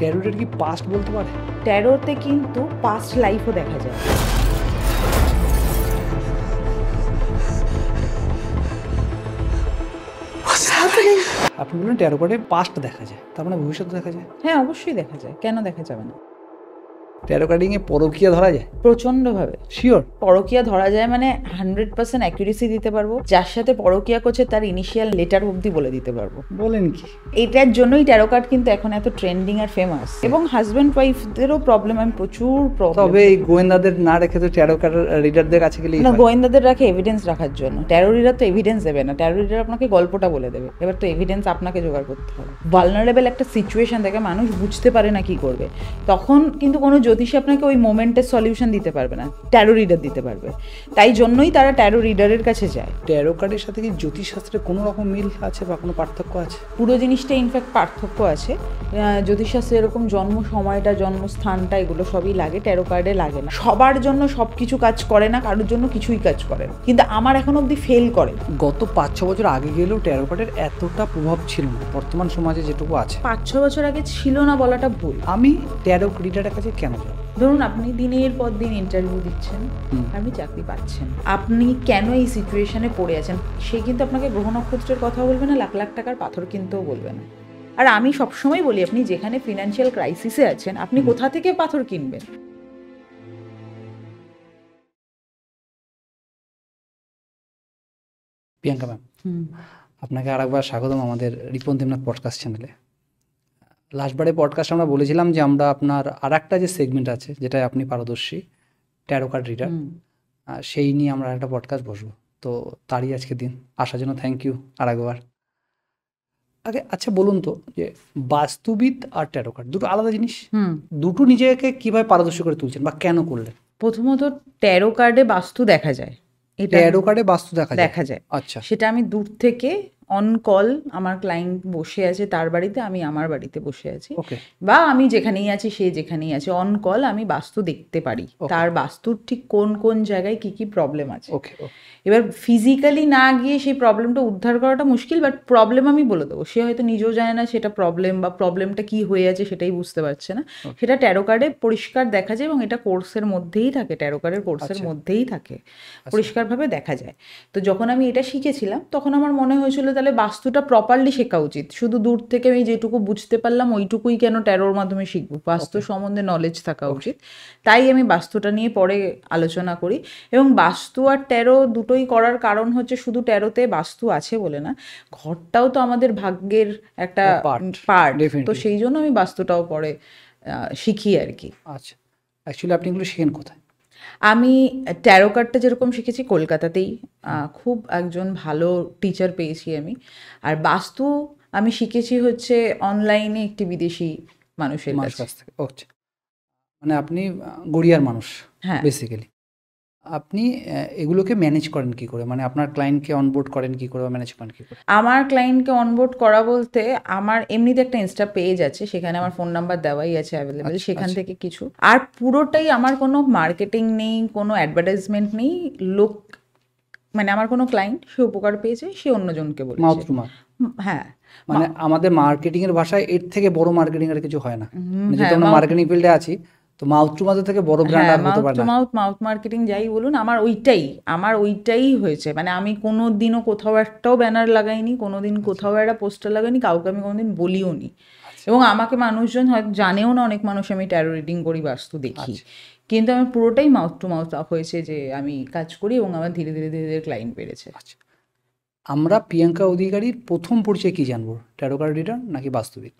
ট্যারোটের কি পাস্ট বলতে পারে? ট্যারোতে কিন্তু পাস্ট লাইফও দেখা যায়। আপনি বললেন ট্যারো কার্ডে পাস্ট দেখা যায়, তার মানে ভবিষ্যৎ দেখা যায়? হ্যাঁ, অবশ্যই দেখা যায়, কেন দেখা যাবে না? ট্যারো কার্ডিংয়ে পরকীয়া ধরা যায়? প্রচণ্ডভাবে। শিওর? পরকীয়া ধরা যায় মানে 100% অ্যাকুরেসি দিতে পারবো। যার সাথে পরকীয়া করছে তার ইনিশিয়াল লেটার অবধি বলে দিতে পারবো। বলেন কি? এটার জন্যই ট্যারো কার্ড কিন্তু এখন এত ট্রেন্ডিং আর ফেমাস। এবং হাজব্যান্ড ওয়াইফদেরও প্রবলেম, আমি প্রচুর প্রবলেম। তবে এই গোয়েন্দাদের না রেখে তো ট্যারো কার্ড রিডারদের কাছে গেলে না, গোয়েন্দাদের রাখে এভিডেন্স রাখার জন্য। ট্যারো রিডার তো এভিডেন্স দেবে না, ট্যারো রিডার আপনাকে গল্পটা বলে দেবে। এবার তো এভিডেন্স আপনাকে জোগাড় করতে হবে। ভালনারেবল একটা সিচুয়েশন থেকে মানুষ বুঝতে পারে না কি করবে, তখন কিন্তু কোনো জ্যোতিষী আপনাকে ওই মোমেন্টের সলিউশন দিতে পারবে না, ট্যারো রিডার দিতে পারবে। তাই জন্যই তারা ট্যারো রিডারের কাছে যায়। ট্যারো কার্ডের সাথে কি জ্যোতিষশাস্ত্রে কোনো রকম মিল আছে বা কোনো পার্থক্য আছে? পুরো জিনিসটা ইনফ্যাক্ট পার্থক্য আছে। জ্যোতিষশাস্ত্রে এরকম জন্ম সময়টা, জন্মস্থানটা, এগুলো সবই লাগে, ট্যারো কার্ডে লাগে না। সবার জন্য সব কিছু কাজ করে না, কারোর জন্য কিছুই কাজ করে না, কিন্তু আমার এখন অবধি ফেল করে। গত 5-6 বছর আগে গেলেও ট্যারো কার্ডের এতটা প্রভাব ছিল না, বর্তমান সমাজে যেটুকু আছে। 5-6 বছর আগে ছিল না বলাটা ভুল। আমি ট্যারো রিডারের কাছে কেন যাব? ধরুন আপনি দিনের পর দিন ইন্টারভিউ দিচ্ছেন, আপনি চাকরি পাচ্ছেন, আপনি কেন এই সিচুয়েশনে পড়ে আছেন? সে কিন্তু আপনাকে গ্রহ নক্ষত্রের কথা বলবে না, লাখ লাখ টাকার পাথর কিনতেও বলবে না। আর আমি সবসময় বলি, আপনি যেখানে ফিনান্সিয়াল ক্রাইসিসে আছেন, আপনি কোথা থেকে পাথর কিনবেন? প্রিয়াঙ্কা ম্যাম, আপনাকে আরেকবার স্বাগতম আমাদের রিপন দেবনাথ পডকাস্ট চ্যানেলে। লাস্টবারে পডকাস্ট আমরা বলেছিলাম যে আমরা আপনার আর একটা যে সেগমেন্ট আছে, যেটায় আপনি পারদর্শী, ট্যারো কার্ড রিডার, সেই নিয়ে আমরা একটা পডকাস্ট বসবো। তো তারই আজকে দিন, আসার জন্য থ্যাংক ইউ আরেকবার। আগে আচ্ছা বলুন তো, যে বাস্তুবিদ আর ট্যারো কার্ড দুটো আলাদা জিনিস, দুটো নিজেকে কিভাবে পারদর্শী করে তুলছেন বা কেন করলেন? প্রথমত ট্যারো কার্ডে বাস্তু দেখা যায়। ট্যারো কার্ডে বাস্তু দেখা যায়। আচ্ছা, সেটা আমি দূর থেকে অন কল, আমার ক্লায়েন্ট বসে আছে তার বাড়িতে, আমি আমার বাড়িতে বসে আছি, বা আমি যেখানেই আছি সে যেখানেই আছে, অন কল আমি বাস্তু দেখতে পারি, তার বাস্তুর ঠিক কোন কোন জায়গায় কি কি প্রবলেম আছে। এবার ফিজিক্যালি না গিয়ে সেই প্রবলেমটা উদ্ধার করাটা মুশকিল, বাট প্রবলেম আমি বলে দেবো। সে হয়তো নিজেও জানে না সেটা প্রবলেম, বা প্রবলেমটা কি হয়ে আছে সেটাই বুঝতে পারছে না। সেটা ট্যারো কার্ডে পরিষ্কার দেখা যায়, এবং এটা কোর্সের মধ্যেই থাকে, ট্যারো কার্ডের কোর্সের মধ্যেই থাকে, পরিষ্কারভাবে দেখা যায়। তো যখন আমি এটা শিখেছিলাম তখন আমার মনে হয়েছিল তাহলে বাস্তুটা প্রপারলি শেখা উচিত। শুধু দূর থেকে আমি যেটুকু বুঝতে পারলাম ওইটুকুই কেন ট্যারোর মাধ্যমে শিখবো? বাস্তু সম্বন্ধে নলেজ থাকা উচিত। তাই আমি বাস্তুটা নিয়ে পরে আলোচনা করি। এবং বাস্তু আর ট্যারো দুটোই করার কারণ হচ্ছে শুধু ট্যারোতে বাস্তু আছে বলে না, ঘরটাও তো আমাদের ভাগ্যের একটা পার্ট, তো সেই জন্য আমি বাস্তুটাও পরে শিখি আর কি। আচ্ছা, অ্যাকচুয়ালি আপনি এগুলো শেখেন কোথায়? আমি ট্যারো কার্ডটা যেরকম শিখেছি কলকাতাতেই, খুব একজন ভালো টিচার পেয়েছি আমি। আর বাস্তু আমি শিখেছি হচ্ছে অনলাইনে একটি বিদেশি মানুষের কাছ থেকে। আচ্ছা, মানে আপনি গড়িয়ার মানুষ? হ্যাঁ, বেসিক্যালি। আপনি এগুলোকে ম্যানেজ করেন কি করে? মানে আপনার ক্লায়েন্টকে অনবোর্ড করেন কি করে বা ম্যানেজ করেন কি করে? আমার ক্লায়েন্টকে অনবোর্ড করা বলতে, আমার এমনিতে একটা ইনস্টা পেজ আছে, সেখানে আমার ফোন নাম্বার দেওয়াই আছে অ্যাভেলেবেল, সেখান থেকে কিছু। আর পুরোটাই আমার কোনো মার্কেটিং নেই, কোনো অ্যাডভার্টাইজমেন্ট নেই। লোক মানে আমার কোনো ক্লায়েন্ট সে উপকার পেয়েছে, সে অন্যজনকে বলছে, মাউথ টু মাউথ। হ্যাঁ, মানে আমাদের মার্কেটিং এর ভাষায় এর থেকে বড় মার্কেটিং আর কিছু হয় না। যেহেতু আমরা মার্কেটিং ফিল্ডে আছি, তো মাউথ টু মাউথ থেকে বড় ব্র্যান্ড আর হতে পারে না। মাউথ মার্কেটিং যাই বলুন, আমার ওইটাই হয়েছে। মানে আমি কোনো দিনও কোথাও একটাও ব্যানার লাগাইনি, কোনোদিন কোথাও একটা পোস্টার লাগাইনি, কাউকে আমি কোনোদিন বলিও নি। এবং আমাকে মানুষজন হয়তো জানেও না, অনেক মানুষ আমি ট্যারো রিডিং করি, বাস্তু দেখি, কিন্তু আমার পুরোটাই মাউথ টু মাউথ হয়েছে যে আমি কাজ করি, এবং আমার ধীরে ধীরে ধীরে ধীরে ক্লায়েন্ট বেড়েছে। আচ্ছা, আমরা প্রিয়াঙ্কা অধিকারীর প্রথম পরিচয় কি জানবো, ট্যারো কার্ড রিডার নাকি বাস্তুবিদ?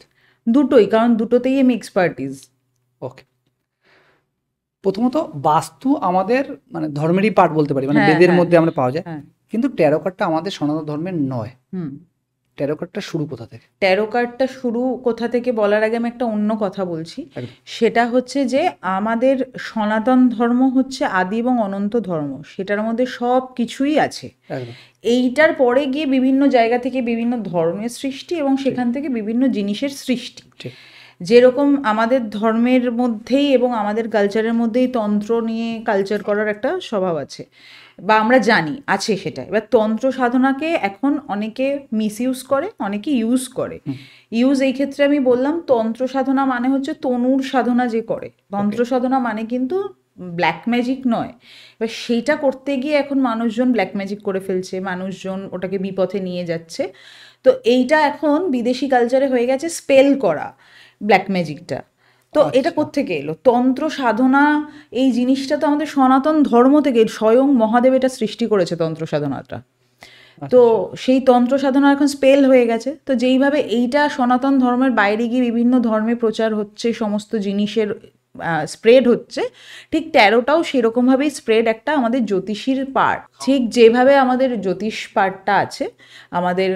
দুটোই, কারণ দুটোতেই আমি এক্সপার্টিস। ওকে, প্রথমত বাস্তু আমাদের মানে ধর্মেরই পার্ট বলতে পারি, মানে বেদের মধ্যে আমরা পাওয়া যায়, কিন্তু ট্যারো কার্ডটা আমাদের সনাতন ধর্মের নয়। ট্যারো কার্ডটা শুরু কোথা থেকে? ট্যারো কার্ডটা শুরু কোথা থেকে বলার আগে আমি একটা অন্য কথা বলছি। সেটা হচ্ছে যে আমাদের সনাতন ধর্ম হচ্ছে আদি এবং অনন্ত ধর্ম, সেটার মধ্যে সব কিছুই আছে। এইটার পরে গিয়ে বিভিন্ন জায়গা থেকে বিভিন্ন ধর্মের সৃষ্টি, এবং সেখান থেকে বিভিন্ন জিনিসের সৃষ্টি। যেরকম আমাদের ধর্মের মধ্যেই এবং আমাদের কালচারের মধ্যেই তন্ত্র নিয়ে কালচার করার একটা স্বভাব আছে, বা আমরা জানি আছে সেটা। এবার তন্ত্র সাধনাকে এখন অনেকে মিসইউজ করে, অনেকে ইউজ করে। ইউজ এই ক্ষেত্রে আমি বললাম, তন্ত্র সাধনা মানে হচ্ছে তনুর সাধনা যে করে, তন্ত্র সাধনা মানে কিন্তু ব্ল্যাক ম্যাজিক নয়। এবার সেইটা করতে গিয়ে এখন মানুষজন ব্ল্যাক ম্যাজিক করে ফেলছে, মানুষজন ওটাকে বিপথে নিয়ে যাচ্ছে। তো এইটা এখন বিদেশি কালচারে হয়ে গেছে স্পেল করা ব্ল্যাক ম্যাজিকটা। তো এটা কোত্থেকে এলো? তন্ত্র সাধনা এই জিনিসটা তো আমাদের সনাতন ধর্ম থেকে, স্বয়ং মহাদেব এটা সৃষ্টি করেছে তন্ত্র সাধনাটা। তো সেই তন্ত্র সাধনা এখন স্পেল হয়ে গেছে। তো যেইভাবে এইটা সনাতন ধর্মের বাইরে গিয়ে বিভিন্ন ধর্মে প্রচার হচ্ছে, সমস্ত জিনিসের স্প্রেড হচ্ছে, ঠিক ট্যারোটাও সেরকমভাবেই স্প্রেড একটা আমাদের জ্যোতিষীর পার্ট। ঠিক যেভাবে আমাদের জ্যোতিষ পার্টটা আছে আমাদের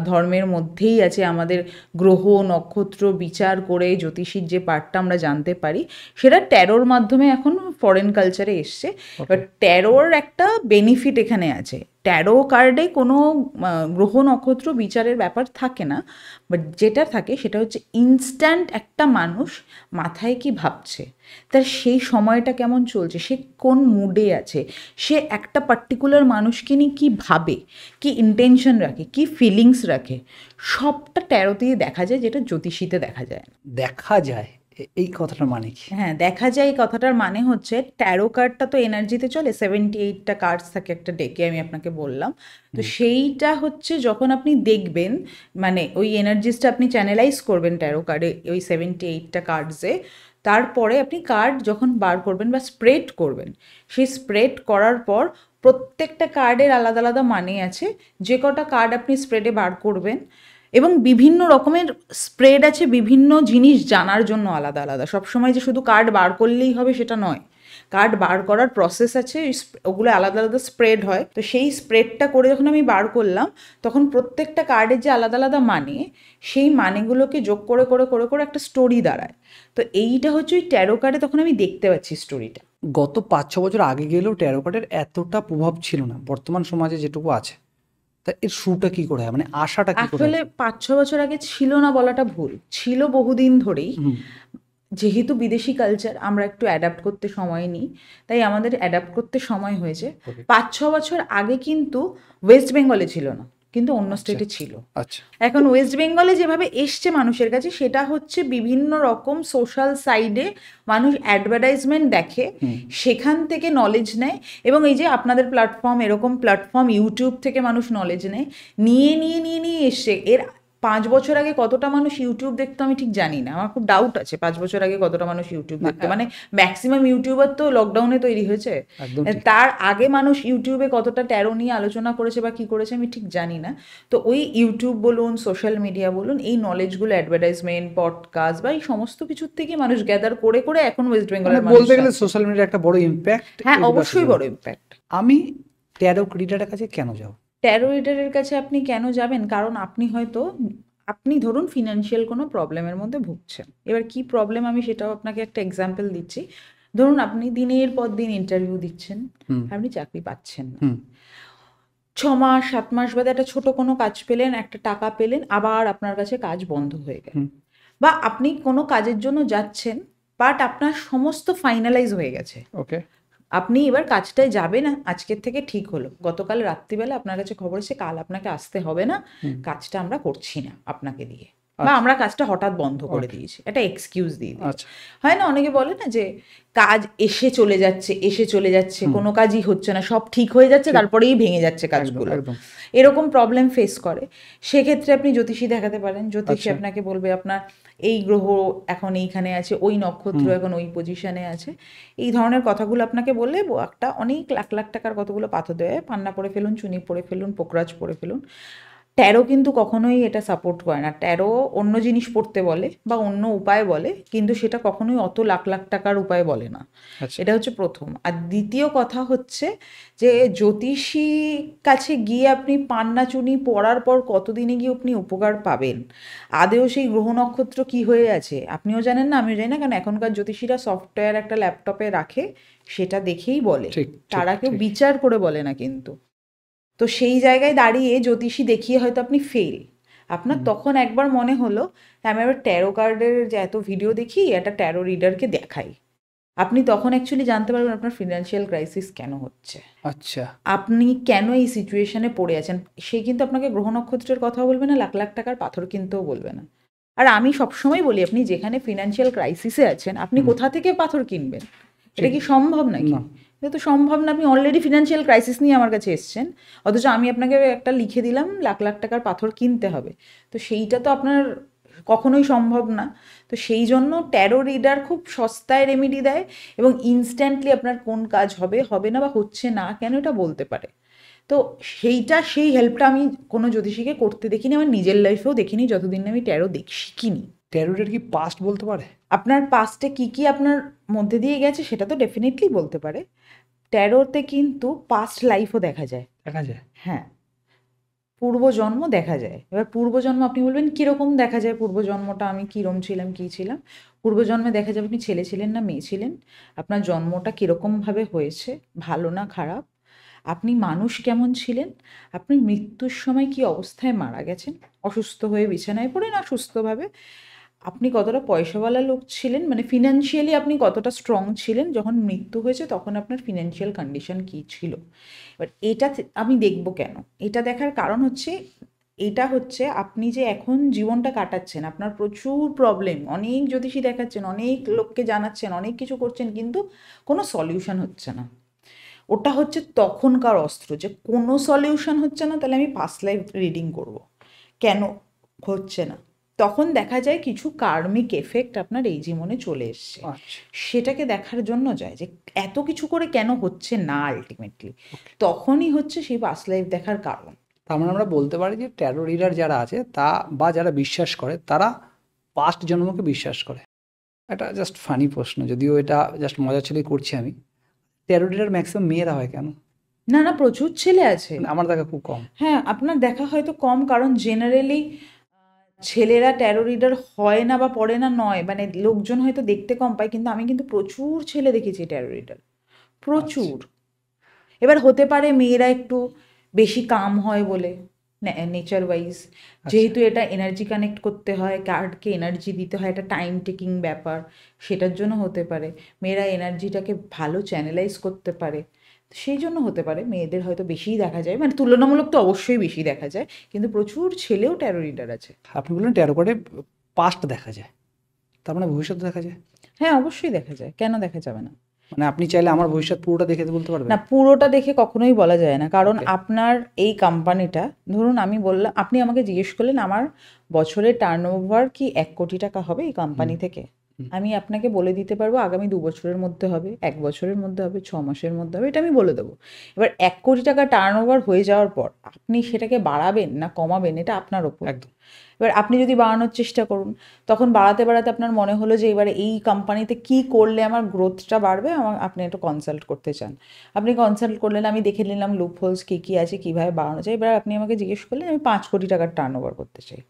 ধর্মের মধ্যেই আছে, আমাদের গ্রহ নক্ষত্র বিচার করে জ্যোতিষীর যে পার্টটা আমরা জানতে পারি, সেটা ট্যারোর মাধ্যমে এখন ফরেন কালচারে এসছে। এবার ট্যারোর একটা বেনিফিট এখানে আছে, ট্যারো কার্ডে কোনো গ্রহ নক্ষত্র বিচারের ব্যাপার থাকে না, বাট যেটা থাকে সেটা হচ্ছে ইনস্ট্যান্ট একটা মানুষ মাথায় কি ভাবছে, তার সেই সময়টা কেমন চলছে, সে কোন মুডে আছে, সে একটা পার্টিকুলার মানুষকে নিয়ে কী ভাবে, কি ইন্টেনশন রাখে, কি ফিলিংস রাখে, সবটা ট্যারোতেই দেখা যায়, যেটা জ্যোতিষীতে দেখা যায় না। দেখা যায় এই কথাটার মানে কি? হ্যাঁ, দেখা যায় এই কথাটার মানে হচ্ছে ট্যারো কার্ডটা তো এনার্জিতে চলে, 78টা কার্ডস থাকে একটা ডেকে, আমি আপনাকে বললাম। তো সেইটা হচ্ছে যখন আপনি দেখবেন, মানে ওই এনার্জিসটা আপনি চ্যানেলাইজ করবেন ট্যারো কার্ডে, ওই 78টা কার্ডসে, তারপরে আপনি কার্ড যখন বার করবেন বা স্প্রেড করবেন, সেই স্প্রেড করার পর প্রত্যেকটা কার্ডের আলাদা আলাদা মানে আছে। যে কটা কার্ড আপনি স্প্রেডে বার করবেন, এবং বিভিন্ন রকমের স্প্রেড আছে বিভিন্ন জিনিস জানার জন্য আলাদা আলাদা। সবসময় যে শুধু কার্ড বার করলেই হবে সেটা নয়, কার্ড বার করার প্রসেস আছে, ওগুলো আলাদা আলাদা স্প্রেড হয়। তো সেই স্প্রেডটা করে যখন আমি বার করলাম, তখন প্রত্যেকটা কার্ডের যে আলাদা আলাদা মানে, সেই মানেগুলোকে যোগ করে করে করে করে একটা স্টোরি দাঁড়ায়। তো এইটা হচ্ছে ওই ট্যারো কার্ডে তখন আমি দেখতে পাচ্ছি স্টোরিটা। গত 5-6 বছর আগে গেলেও ট্যারো কার্ডের এতটা প্রভাব ছিল না, বর্তমান সমাজে যেটুকু আছে। তা এর শুরুটা কি করে হয়, মানে আশাটা কি করে? আসলে 5-6 বছর আগে ছিল না বলাটা ভুল, ছিল বহুদিন ধরেই। যেহেতু বিদেশি কালচার, আমরা একটু অ্যাডাপ্ট করতে সময় নিই, তাই আমাদের অ্যাডাপ্ট করতে সময় হয়েছে। 5-6 বছর আগে কিন্তু ওয়েস্ট বেঙ্গলে ছিল না, কিন্তু অন্য স্টেটে ছিল। আচ্ছা, এখন ওয়েস্ট বেঙ্গলে যেভাবে এসছে মানুষের কাছে, সেটা হচ্ছে বিভিন্ন রকম সোশ্যাল সাইডে মানুষ অ্যাডভার্টাইজমেন্ট দেখে, সেখান থেকে নলেজ নেয়। এবং এই যে আপনাদের প্ল্যাটফর্ম, এরকম প্ল্যাটফর্ম, ইউটিউব থেকে মানুষ নলেজ নেয়, নিয়ে নিয়ে নিয়ে নিয়ে এসছে। এর 5 বছর আগে কতটা মানুষ ইউটিউব দেখতো আমি ঠিক জানি না, আমার খুব ডাউট আছে 5 বছর আগে কতটা মানুষ ইউটিউব দেখতো। মানে ম্যাক্সিমাম ইউটিউবার তো লকডাউনে তৈরি হয়েছে, তার আগে মানুষ ইউটিউবে কতটা ট্যারো নিয়ে আলোচনা করেছে বা কি করেছে আমি ঠিক জানি না। তো ওই ইউটিউব বলুন, সোশ্যাল মিডিয়া বলুন, এই নলেজগুলো অ্যাডভার্টাইজমেন্ট, পডকাস্ট বা এই সমস্ত কিছুর থেকে মানুষ গ্যাদার করে করে এখন ওয়েস্ট বেঙ্গলের মানুষ, বলতে গেলে সোশ্যাল মিডিয়া একটা বড় ইম্প্যাক্ট। হ্যাঁ, অবশ্যই বড় ইম্প্যাক্ট। আমি ট্যারো রিডারের কাছে কেন যাব? ট্যারো রিডারের কাছে আপনি কেন যাবেন? কারণ আপনি হয়তো, আপনি ধরুন ফিনান্সিয়াল কোনো প্রবলেমের মধ্যে ভুগছেন। এবার কি প্রবলেম আমি সেটাও আপনাকে একটা এক্সাম্পল দিচ্ছি। ধরুন আপনি দিনের পর দিন ইন্টারভিউ দিচ্ছেন, আপনি চাকরি পাচ্ছেন না, 6 মাস 7 মাস বাদে একটা ছোট কোনো কাজ পেলেন, একটা টাকা পেলেন, আবার আপনার কাছে কাজ বন্ধ হয়ে গেল। বা আপনি কোনো কাজের জন্য যাচ্ছেন, বাট আপনার সমস্ত ফাইনালাইজ হয়ে গেছে, ওকে, আপনি এবার কাজটায় যাবেন, আজকের থেকে ঠিক হলো, গতকাল রাত্রিবেলা আপনার কাছে খবর এসে কাল আপনাকে আসতে হবে না, কাজটা আমরা করছি না আপনাকে দিয়ে, বা আমরা কাজটা হঠাৎ বন্ধ করে দিয়েছি, একটা এক্সকিউজ দিয়ে দিই। হয় না, অনেকে বলে না যে কাজ এসে চলে যাচ্ছে, এসে চলে যাচ্ছে, কোনো কাজই হচ্ছে না, সব ঠিক হয়ে যাচ্ছে, তারপরেই ভেঙে যাচ্ছে কাজগুলো, এরকম প্রবলেম ফেস করে। সেক্ষেত্রে আপনি জ্যোতিষী দেখাতে পারেন, জ্যোতিষী আপনাকে বলবে আপনার এই গ্রহ এখন এইখানে আছে, ওই নক্ষত্র এখন ওই পজিশনে আছে, এই ধরনের কথাগুলো আপনাকে বললে একটা অনেক লাখ লাখ টাকার কতগুলো পাথর দেয়, পান্না পরে ফেলুন, চুনি পরে ফেলুন, পোকরাজ পরে ফেলুন। ট্যারো কিন্তু কখনোই এটা সাপোর্ট করে না। ট্যারো অন্য জিনিস পড়তে বলে বা অন্য উপায় বলে, কিন্তু সেটা কখনোই অত লাখ লাখ টাকার উপায় বলে না। এটা হচ্ছে প্রথম। আর দ্বিতীয় কথা হচ্ছে যে জ্যোতিষী কাছে গিয়ে আপনি পান্না চুনি পড়ার পর কতদিনে গিয়ে আপনি উপকার পাবেন, আদেও সেই গ্রহ নক্ষত্র কি হয়ে আছে আপনিও জানেন না, আমিও জানি না, কারণ এখনকার জ্যোতিষীরা সফটওয়্যার একটা ল্যাপটপে রাখে, সেটা দেখেই বলে, তারা কেউ বিচার করে বলে না কিন্তু। তো সেই জায়গায় দাঁড়িয়ে জ্যোতিষী দেখিয়ে হয়তো আপনি ফেল, আপনার তখন একবার মনে হলো আমি আবার ট্যারো কার্ডের যে এত ভিডিও দেখি একটা ট্যারো রিডারকে দেখাই, আপনি তখন অ্যাকচুয়ালি জানতে পারবেন আপনার ফিনান্সিয়াল ক্রাইসিস কেন হচ্ছে, আচ্ছা, আপনি কেন এই সিচুয়েশনে পড়ে আছেন। সে কিন্তু আপনাকে গ্রহ নক্ষত্রের কথাও বলবে না, লাখ লাখ টাকার পাথর কিনতেও বলবে না। আর আমি সবসময় বলি আপনি যেখানে ফিনান্সিয়াল ক্রাইসিসে আছেন আপনি কোথা থেকে পাথর কিনবেন, এটা কি সম্ভব নাকি? এটা তো সম্ভব না। আপনি অলরেডি ফিনান্সিয়াল ক্রাইসিস নিয়ে আমার কাছে এসছেন, অথচ আমি আপনাকে একটা লিখে দিলাম লাখ লাখ টাকার পাথর কিনতে হবে, তো সেইটা তো আপনার কখনোই সম্ভব না। তো সেই জন্য ট্যারো রিডার খুব সস্তায় রেমেডি দেয় এবং ইনস্ট্যান্টলি আপনার কোন কাজ হবে হবে না বা হচ্ছে না কেন এটা বলতে পারে। তো সেই হেল্পটা আমি কোনো জ্যোতিষীকে করতে দেখিনি, আমার নিজের লাইফেও দেখিনি যতদিন না আমি ট্যারো শিখিনি। ট্যারো রিডার কি পাস্ট বলতে পারে? আপনার পাস্টে কি কি আপনার মধ্যে দিয়ে গেছে সেটা তো ডেফিনেটলি বলতে পারে। ট্যারোতে কিন্তু পাস্ট লাইফও দেখা যায়। দেখা যায়? হ্যাঁ, পূর্বজন্ম দেখা যায়। এবার পূর্বজন্ম আপনি বলবেন কীরকম দেখা যায়, পূর্বজন্মটা আমি কীরকম ছিলাম কী ছিলাম। পূর্বজন্মে দেখা যাবে আপনি ছেলে ছিলেন না মেয়ে ছিলেন, আপনার জন্মটা কীরকমভাবে হয়েছে, ভালো না খারাপ, আপনি মানুষ কেমন ছিলেন, আপনি মৃত্যুর সময় কী অবস্থায় মারা গেছেন, অসুস্থ হয়ে বিছানায় পড়ে না সুস্থভাবে, আপনি কতটা পয়সাওয়ালা লোক ছিলেন, মানে ফিনান্সিয়ালি আপনি কতটা স্ট্রং ছিলেন, যখন মৃত্যু হয়েছে তখন আপনার ফিনান্সিয়াল কন্ডিশন কী ছিল। এবার এটা আমি দেখব কেন, এটা দেখার কারণ হচ্ছে এটা হচ্ছে আপনি যে এখন জীবনটা কাটাচ্ছেন, আপনার প্রচুর প্রবলেম, অনেক জ্যোতিষী দেখাচ্ছেন, অনেক লোককে জানাচ্ছেন, অনেক কিছু করছেন, কিন্তু কোনো সলিউশন হচ্ছে না। ওটা হচ্ছে তখনকার অস্ত্র, যে কোনো সলিউশন হচ্ছে না, তাহলে আমি পাস্ট লাইফ রিডিং করব, কেন হচ্ছে না। তখন দেখা যায় কিছু কার্মিক এফেক্ট আপনার এই জীবনে চলে এসছে, সেটাকে দেখার জন্য যায় যে এত কিছু করে কেন হচ্ছে না আলটিমেটলি, তখনই হচ্ছে সেই পাস্ট লাইফ দেখার কারণ। তার মানে আমরা বলতে পারি যে ট্যারো রিডার যারা আছে তা বা যারা বিশ্বাস করে তারা পাস্ট জন্মকে বিশ্বাস করে। এটা জাস্ট ফানি প্রশ্ন, যদিও এটা জাস্ট মজা ছেলেই করছি আমি। ট্যারো রিডার ম্যাক্সিমাম মেয়েরা হয় কেন? না না, প্রচুর ছেলে আছে, আমার দেখা খুব কম। হ্যাঁ, আপনার দেখা হয়তো কম, কারণ জেনারেলি ছেলেরা ট্যারো রিডার হয় না বা পড়ে না নয়, মানে লোকজন হয়তো দেখতে কম পায়, কিন্তু আমি কিন্তু প্রচুর ছেলে দেখেছি ট্যারো রিডার, প্রচুর। এবার হতে পারে মেয়েরা একটু বেশি কাম হয় বলে, নেচার ওয়াইজ, যেহেতু এটা এনার্জি কানেক্ট করতে হয়, কার্ডকে এনার্জি দিতে হয়, এটা টাইম টেকিং ব্যাপার, সেটার জন্য হতে পারে। মেয়েরা এনার্জিটাকে ভালো চ্যানেলাইজ করতে পারে, সেই জন্য হতে পারে মেয়েদের হয়তো বেশিই দেখা যায়, মানে তুলনামূলক তো অবশ্যই বেশি দেখা যায়, কিন্তু প্রচুর ছেলেও ট্যারো রিডার আছে। আপনি বললেন ট্যারো কার্ডে পাস্ট দেখা যায়, তার মানে ভবিষ্যৎ দেখা যায়? হ্যাঁ, অবশ্যই দেখা যায়, কেন দেখা যাবে না। মানে আপনি চাইলে আমার ভবিষ্যৎ পুরোটা দেখে বলতে পারবেন? না, পুরোটা দেখে কখনোই বলা যায় না, কারণ আপনার এই কোম্পানিটা, ধরুন আমি বললাম, আপনি আমাকে জিজ্ঞেস করলেন আমার বছরের টার্নওভার কি 1 কোটি টাকা হবে এই কোম্পানি থেকে, আমি আপনাকে বলে দিতে পারবো আগামী 2 বছরের মধ্যে হবে, 1 বছরের মধ্যে হবে, 6 মাসের মধ্যে হবে, এটা আমি বলে দেবো। এবার 1 কোটি টাকা টার্নওভার হয়ে যাওয়ার পর আপনি সেটাকে বাড়াবেন না কমাবেন, এটা আপনার ওপর। একদম। এবার আপনি যদি বাড়ানোর চেষ্টা করুন, তখন বাড়াতে বাড়াতে আপনার মনে হলো যে এবারে এই কোম্পানিতে কী করলে আমার গ্রোথটা বাড়বে, আপনি একটু কনসাল্ট করতে চান, আপনি কনসাল্ট করলেন, আমি দেখে নিলাম লুপ হোলস কী কী আছে, কীভাবে বাড়ানো যায়। এবার আপনি আমাকে জিজ্ঞেস করলেন আমি 5 কোটি টাকার টার্নওভার করতে চাই,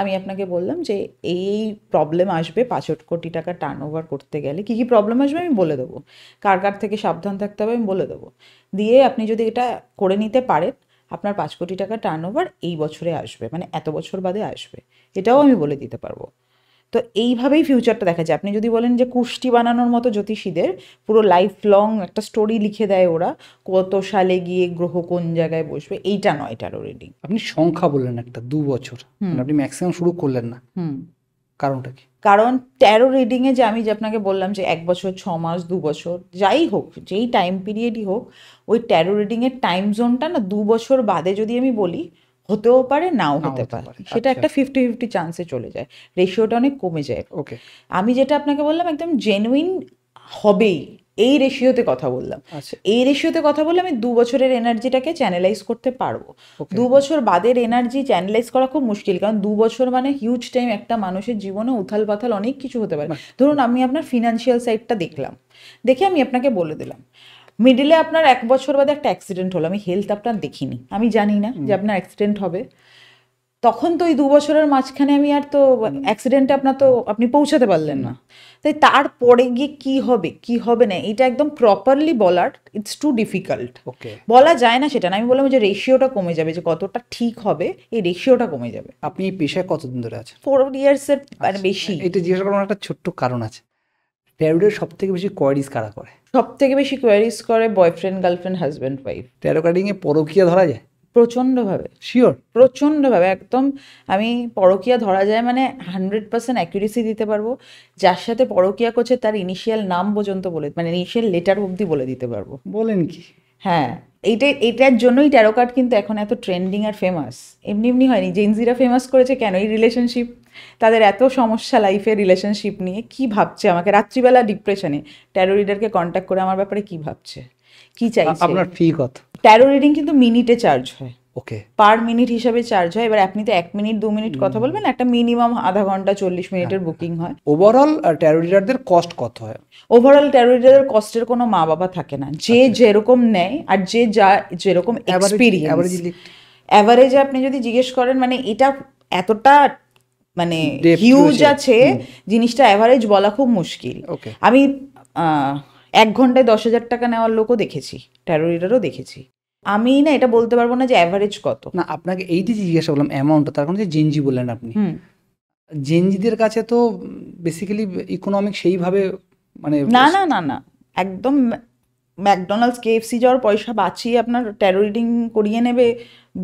আমি আপনাকে বললাম যে এই প্রবলেম আসবে 5 কোটি টাকা টার্নওভার করতে গেলে কী কী প্রবলেম আসবে আমি বলে দেবো, কার কার থেকে সাবধান থাকতে হবে আমি বলে দেবো, দিয়ে আপনি যদি এটা করে নিতে পারেন আপনার 5 কোটি টাকা টার্নওভার এই বছরে আসবে, মানে এত বছর বাদে আসবে, এটাও আমি বলে দিতে পারবো। তো এইভাবেই ফিউচারটা দেখা যায়। আপনি যদি বলেন যে কুষ্টি বানানোর মতো জ্যোতিষীদের পুরো লাইফ লং একটা স্টোরি লিখে দেয় ওরা, কত সালে গিয়ে গ্রহ কোন জায়গায় বসবে, এইটা নয় ট্যারো রিডিং। আপনি সংখ্যা বললেন একটা 2 বছর, আপনি ম্যাক্সিমাম শুরু করলেন না, কারণটা কি? কারণ ট্যারো রিডিংয়ে যে আমি যে আপনাকে বললাম যে 1 বছর, 6 মাস, 2 বছর, যাই হোক, যেই টাইম পিরিয়ডই হোক, ওই ট্যারো রিডিংয়ের টাইম জোনটা না 2 বছর বাদে যদি আমি বলি, হতেও পারে নাও হতে পারে, সেটা একটা 50-50 চান্সে চলে যায়, রেশিওটা অনেক কমে যায়। ওকে, আমি যেটা আপনাকে বললাম একদম জেনুইন হবেই, এই রেশিওতে কথা বললাম। এই রেশিওতে কথা বললে আমি 2 বছরের এনার্জিটাকে চ্যানেলাইজ করতে পারবো। 2 বছর বাদের এনার্জি চ্যানেলাইজ করা খুব মুশকিল, কারণ 2 বছর মানে হিউজ টাইম, একটা মানুষের জীবনে উথাল পাথাল অনেক কিছু হতে পারে। ধরুন আমি আপনার ফিনান্সিয়াল সাইডটা দেখলাম, দেখে আমি আপনাকে বলে দিলাম, মিডিলে আপনার 1 বছর বাদে একটা অ্যাক্সিডেন্ট হলো, আমি হেলথ আপনার দেখিনি, আমি জানি না যে আপনার অ্যাক্সিডেন্ট হবে, তখন তো ওই 2 বছরের মাঝখানে আমি আর তো অ্যাক্সিডেন্টে আপনি পৌঁছাতে পারলেন না। তাই তারপরে গিয়ে কি হবে কি হবে না এটা একদম প্রপারলি বলার ইটস টু ডিফিকাল্ট। ওকে, বলা যায় না সেটা না, আমি বললাম যে রেশিওটা কমে যাবে, যে কতটা ঠিক হবে এই রেশিওটা কমে যাবে। আপনি এই পেশায় কতদিন ধরে আছেন? 4 ইয়ার্সের মানে বেশি। এটা জিজ্ঞাসা করার একটা ছোট্ট কারণ আছে, ট্যারোটের সব থেকে বেশি কোয়ারিজ কারা করে? সব থেকে বেশি কোয়ারিজ করে boyfriend, girlfriend, husband, wife. Tarot carding এ পরকীয়া ধরা যায়? প্রচণ্ডভাবে, শিওর? প্রচণ্ডভাবে একদম। আমি পরকীয়া ধরা যায় মানে 100% অ্যাকুরেসি দিতে পারবো। যার সাথে পরকীয়া করছে তার ইনিশিয়াল নাম পর্যন্ত বলে, মানে ইনিশিয়াল লেটার অবধি বলে দিতে পারবো। বলেন কি? হ্যাঁ, এটার জন্যই ট্যারো কার্ড কিন্তু এখন এত ট্রেন্ডিং আর ফেমাস। এমনি এমনি হয়নি। জেনজিরা ফেমাস করেছে কেন? এই রিলেশনশিপ, তাদের এত সমস্যা লাইফে রিলেশনশিপ নিয়ে, কি ভাবছে আমাকে রাত্রিবেলা ডিপ্রেশনে ট্যারো রিডারকে কন্ট্যাক্ট করে আমার ব্যাপারে কি ভাবছে, কি চাইছে। আপনার ফি কত? ট্যারো রিডিং কিন্তু মিনিটে চার্জ হয়, ওকে, পার মিনিট হিসাবে চার্জ হয়। এবার আপনি তো 1 মিনিট 2 মিনিট কথা বলবেন, একটা মিনিমাম আধা ঘন্টা 40 মিনিটের বুকিং হয়। ওভারঅল ট্যারো রিডারদের কস্ট কত হয়? ওভারঅল ট্যারো রিডারের কস্টের কোনো মা বাবা থাকে না, যে যেরকম নেয় আর যে যেরকম এক্সপিরিয়েন্স। অ্যাভারেজে আপনি যদি জিজ্ঞেস করেন, মানে এটা এতটা মানে হিউজ আছে, জিনিসটা অ্যাভারেজ বলা খুব মুশকিল। আমি 1 ঘন্টায় 10,000 টাকা নেওয়ার লোকও দেখেছি, ট্যারো রিডারও দেখেছি। আমি না এটা বলতে পারবো না যে অ্যাভারেজ কত। না, আপনাকে এইটি জিজ্ঞাসা করলাম অ্যামাউন্টটা, তার কারণ যে জেনজি বললেন আপনি, জেনজিদের কাছে তো বেসিক্যালি ইকোনমিক সেইভাবে মানে না না না না, একদম ম্যাকডোনাল্ডস কেএফসি যাওয়ার পয়সা বাঁচিয়ে আপনার ট্যারো রিডিং করিয়ে নেবে